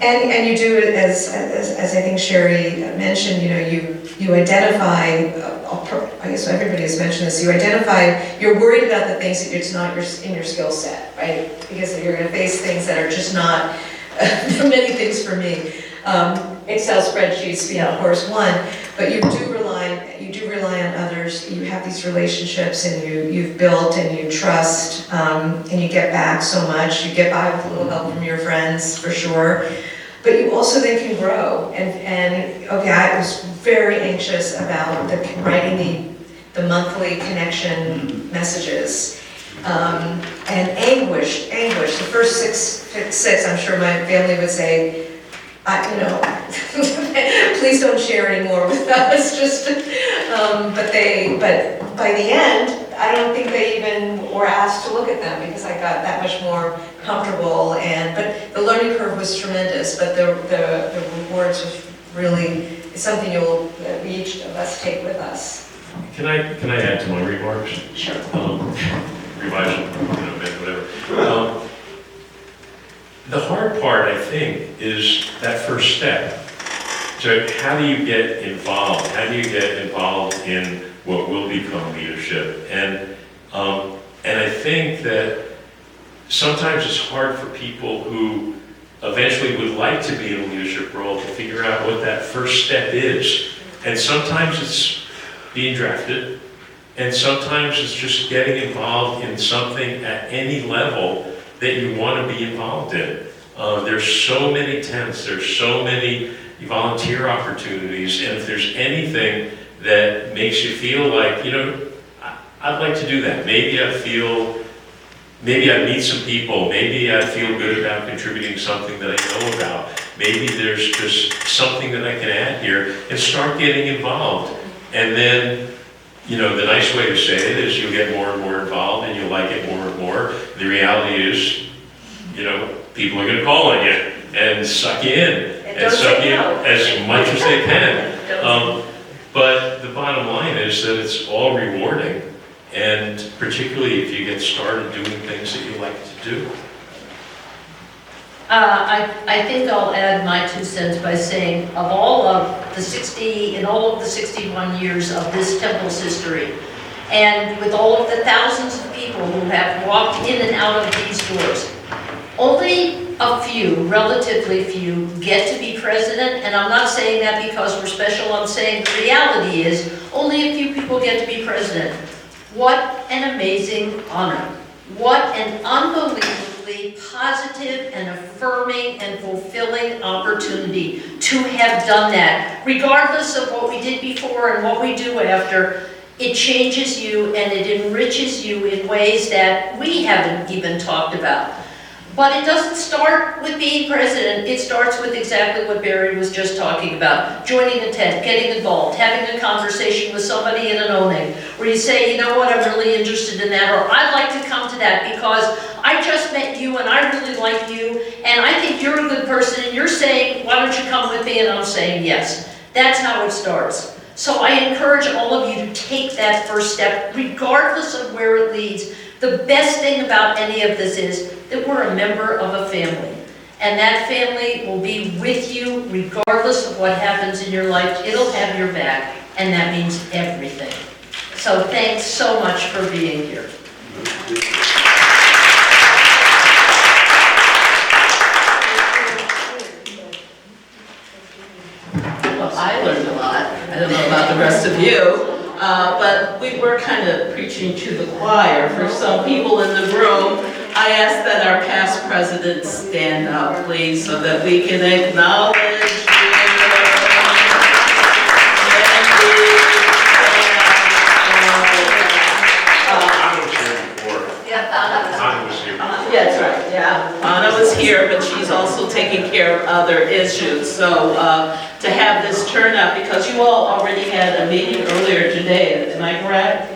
And you do it as I think Sherry mentioned, you know, you identify, I guess everybody has mentioned this, you identify, you're worried about the things that it's not in your skill set, right? Because you're gonna face things that are just not, there are many things for me. Excel spreadsheets being of course one, but you do rely on others, you have these relationships and you've built and you trust, and you get back so much, you get by with a little help from your friends for sure, but you also then can grow. And okay, I was very anxious about writing the monthly connection messages, and anguish, the first six, I'm sure my family would say, please don't share anymore with us. But by the end, I don't think they even were asked to look at them because I got that much more comfortable. But the learning curve was tremendous. But the rewards was really something we each of us take with us. Can I add to my remarks? Sure. Revise them, whatever. The hard part, I think, is that first step. So how do you get involved? How do you get involved in what will become leadership? And I think that sometimes it's hard for people who eventually would like to be in a leadership role to figure out what that first step is. And sometimes it's being drafted, and sometimes it's just getting involved in something at any level that you want to be involved in. There's so many tents, there's so many volunteer opportunities, and if there's anything that makes you feel like, you know, I'd like to do that. Maybe I meet some people, maybe I feel good about contributing something that I know about. Maybe there's just something that I can add here, and start getting involved. And then, you know, the nice way to say it is you'll get more and more involved and you'll like it more and more. The reality is, you know, people are going to call on you and suck you in and suck you as much as they can. But the bottom line is that it's all rewarding, and particularly if you get started doing things that you like to do. I think I'll add my 2 cents by saying in all of the 61 years of this temple's history, and with all of the thousands of people who have walked in and out of these doors, only a few, relatively few, get to be president. And I'm not saying that because we're special, I'm saying the reality is only a few people get to be president. What an amazing honor. What an unbelievably positive and affirming and fulfilling opportunity to have done that. Regardless of what we did before and what we do after, it changes you and it enriches you in ways that we haven't even talked about. But it doesn't start with being president. It starts with exactly what Barry was just talking about. Joining a tent, getting involved, having a conversation with somebody in an owning, where you say, you know what, I'm really interested in that, or I'd like to come to that because I just met you and I really like you, and I think you're a good person, and you're saying, why don't you come with me? And I'm saying yes. That's how it starts. So I encourage all of you to take that first step, regardless of where it leads. The best thing about any of this is that we're a member of a family. And that family will be with you regardless of what happens in your life. It'll have your back, and that means everything. So thanks so much for being here. Well, I learned a lot. I don't know about the rest of you. kind of preaching to the choir for some people in the room, I ask that our past presidents stand up, please, so that we can acknowledge you. Yeah, that's right, yeah. Anna was here, but she's also taking care of other issues. So to have this turnout, because you all already had a meeting earlier today, am I correct?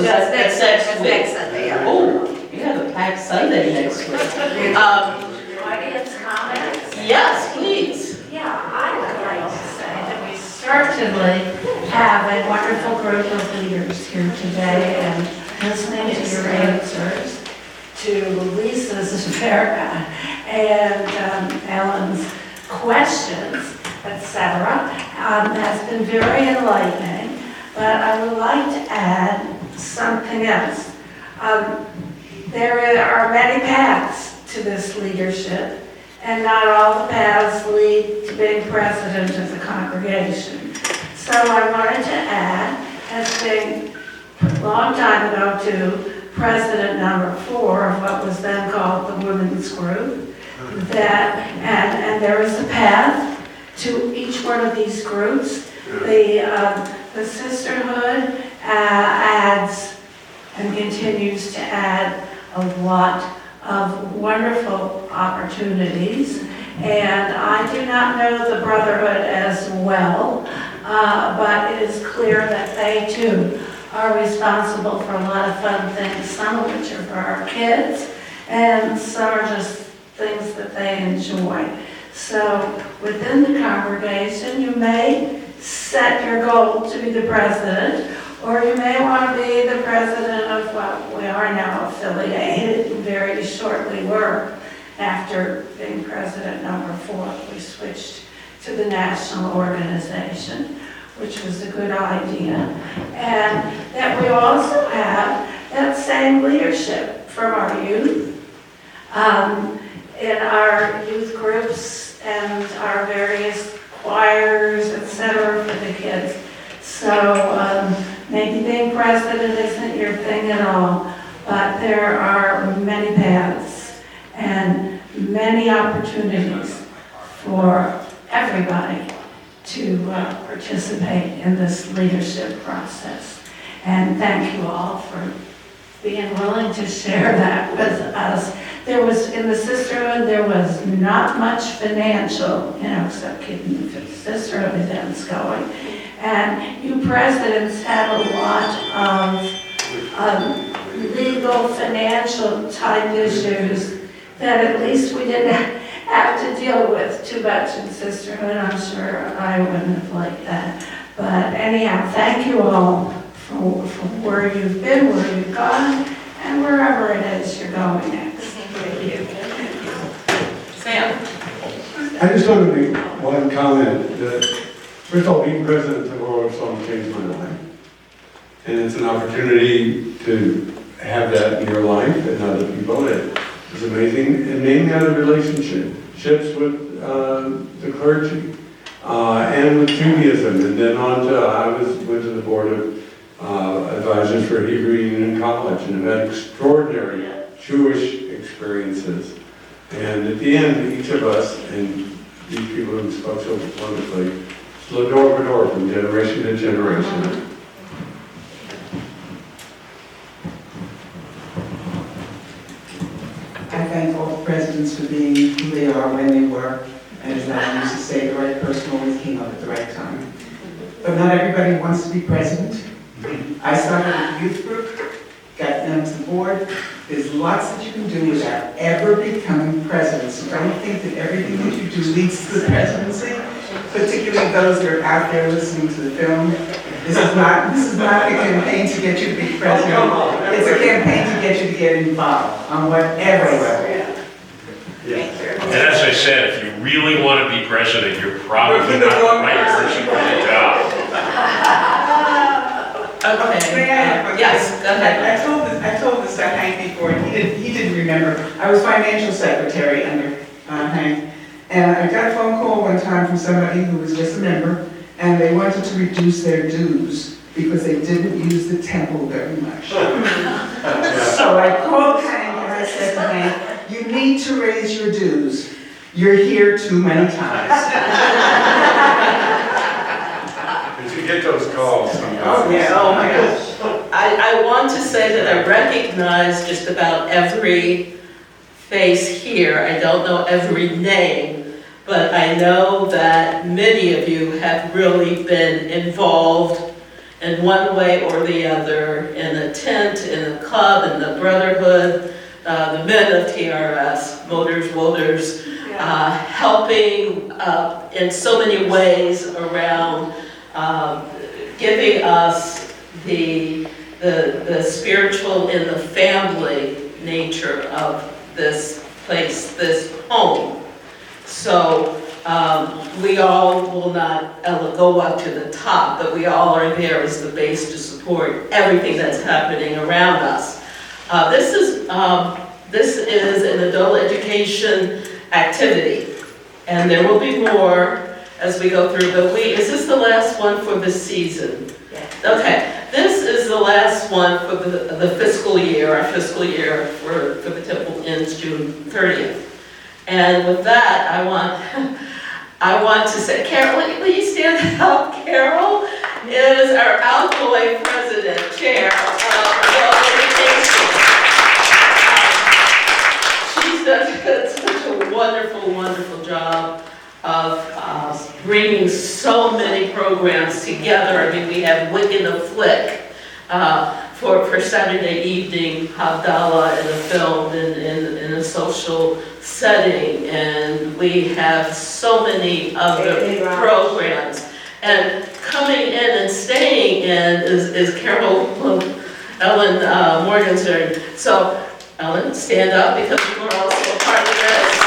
That's next week. next Sunday, yeah. Oh, you have a packed Sunday next week. Audience comments? Yes, please. Yeah, I would like to say that we certainly have a wonderful group of leaders here today, and listening to your answers to Lisa's and Ellen's questions, etc., has been very enlightening. But I would like to add something else. There are many paths to this leadership, and not all the paths lead to being president of the congregation. So I wanted to add, as being a long time ago to president number 4 of what was then called the women's group, that, and there is a path to each one of these groups. The sisterhood adds and continues to add a lot of wonderful opportunities. And I do not know the brotherhood as well, but it is clear that they too are responsible for a lot of fun things, some of which are for our kids, and some are just things that they enjoy. So within the congregation, you may set your goal to be the president, or you may want to be the president of what we are now affiliated, and very shortly were. After being president number 4, we switched to the national organization, which was a good idea. And that we also have that same leadership from our youth, in our youth groups and our various choirs, etc., for the kids. So maybe being president isn't your thing at all, but there are many paths and many opportunities for everybody to participate in this leadership process. And thank you all for being willing to share that with us. There was, in the sisterhood, there was not much financial, except keeping the sisterhood events going. And you presidents had a lot of legal, financial type issues that at least we didn't have to deal with too much in sisterhood. I'm sure I wouldn't have liked that. But anyhow, thank you all for where you've been, where you've gone, and wherever it is you're going next. Thank you. Sam? I just want to make one comment that, first of all, being president of Oral Song changed my life. And it's an opportunity to have that in your life and other people. It was amazing. And mainly out of relationships with the clergy and with Judaism. And then on to, went to the board of advisors for Hebrew Union College and have had extraordinary Jewish experiences. And at the end, each of us, and these people who spoke so wonderfully, it's door to door from generation to generation. I thank all the presidents for being who they are when they were, and as I used to say, the right person always came up at the right time. But not everybody wants to be president. I started with the youth group, got them to the board. There's lots that you can do without ever becoming president. So don't think that everything that you do leads to the presidency, particularly those that are out there listening to the film. This is not a campaign to get you to be president. It's a campaign to get you to get involved on whatever level. And as I said, if you really want to be president, you're probably not the right person for the job. Okay. Yes, go ahead. I told this to Hank before, and he didn't remember. I was financial secretary under Hank, and I got a phone call one time from somebody who was just a member, and they wanted to reduce their dues because they didn't use the temple very much. So I called Hank and I said to Hank, you need to raise your dues. You're here too many times. Did you get those calls sometimes? Oh, yeah, oh my gosh. I want to say that I recognize just about every face here. I don't know every name, but I know that many of you have really been involved in one way or the other, in the tent, in the club, in the brotherhood, the men of TRS, Motors, Woters, helping in so many ways around giving us the spiritual and the family nature of this place, this home. So we all will not go up to the top, but we all are there as the base to support everything that's happening around us. This is an adult education activity, and there will be more as we go through, but is this the last one for the season? Yeah. Okay, this is the last one for the fiscal year. Our fiscal year for the temple ends June 30th. And with that, I want to say, Carol, will you stand up? Carol is our outgoing president, chair of adult education. She's done such a wonderful, wonderful job of bringing so many programs together. I mean, we have Wick and the Flick for Saturday evening, Havdalah and a film in a social setting, and we have so many other programs. And coming in and staying in is Carol Ellen Morgenstern. So Ellen, stand up because you are also a part of this.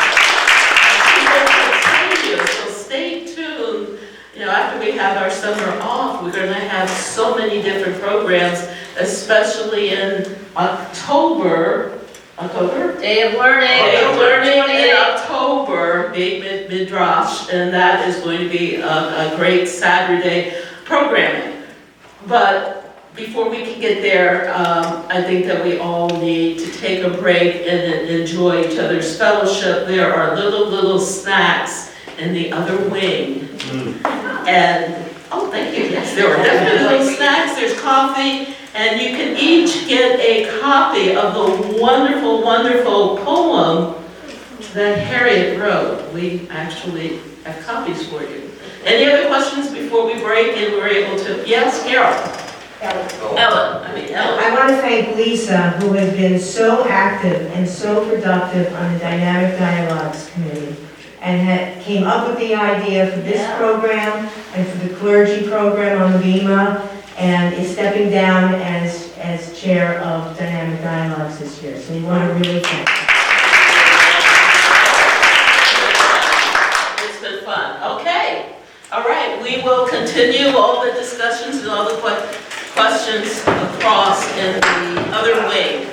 So stay tuned. You know, after we have our summer off, we're going to have so many different programs, especially in October. Day of Learning. Day of Learning in October, big midrash, and that is going to be a great Saturday programming. But before we can get there, I think that we all need to take a break and enjoy each other's fellowship. There are little snacks in the other wing. And, oh, thank you, yes, there are definitely little snacks, there's coffee, and you can each get a copy of the wonderful, wonderful poem that Harriet wrote. We actually have copies for you. Any other questions before we break and we're able to, yes, Carol? Ellen. I want to thank Lisa, who has been so active and so productive on the Dynamic Dialogues Committee, and came up with the idea for this program and for the clergy program on the BEMA, and is stepping down as chair of Dynamic Dialogues this year. So we want to really thank her. It's been fun. Okay. All right. We will continue all the discussions and all the questions across in the other wing.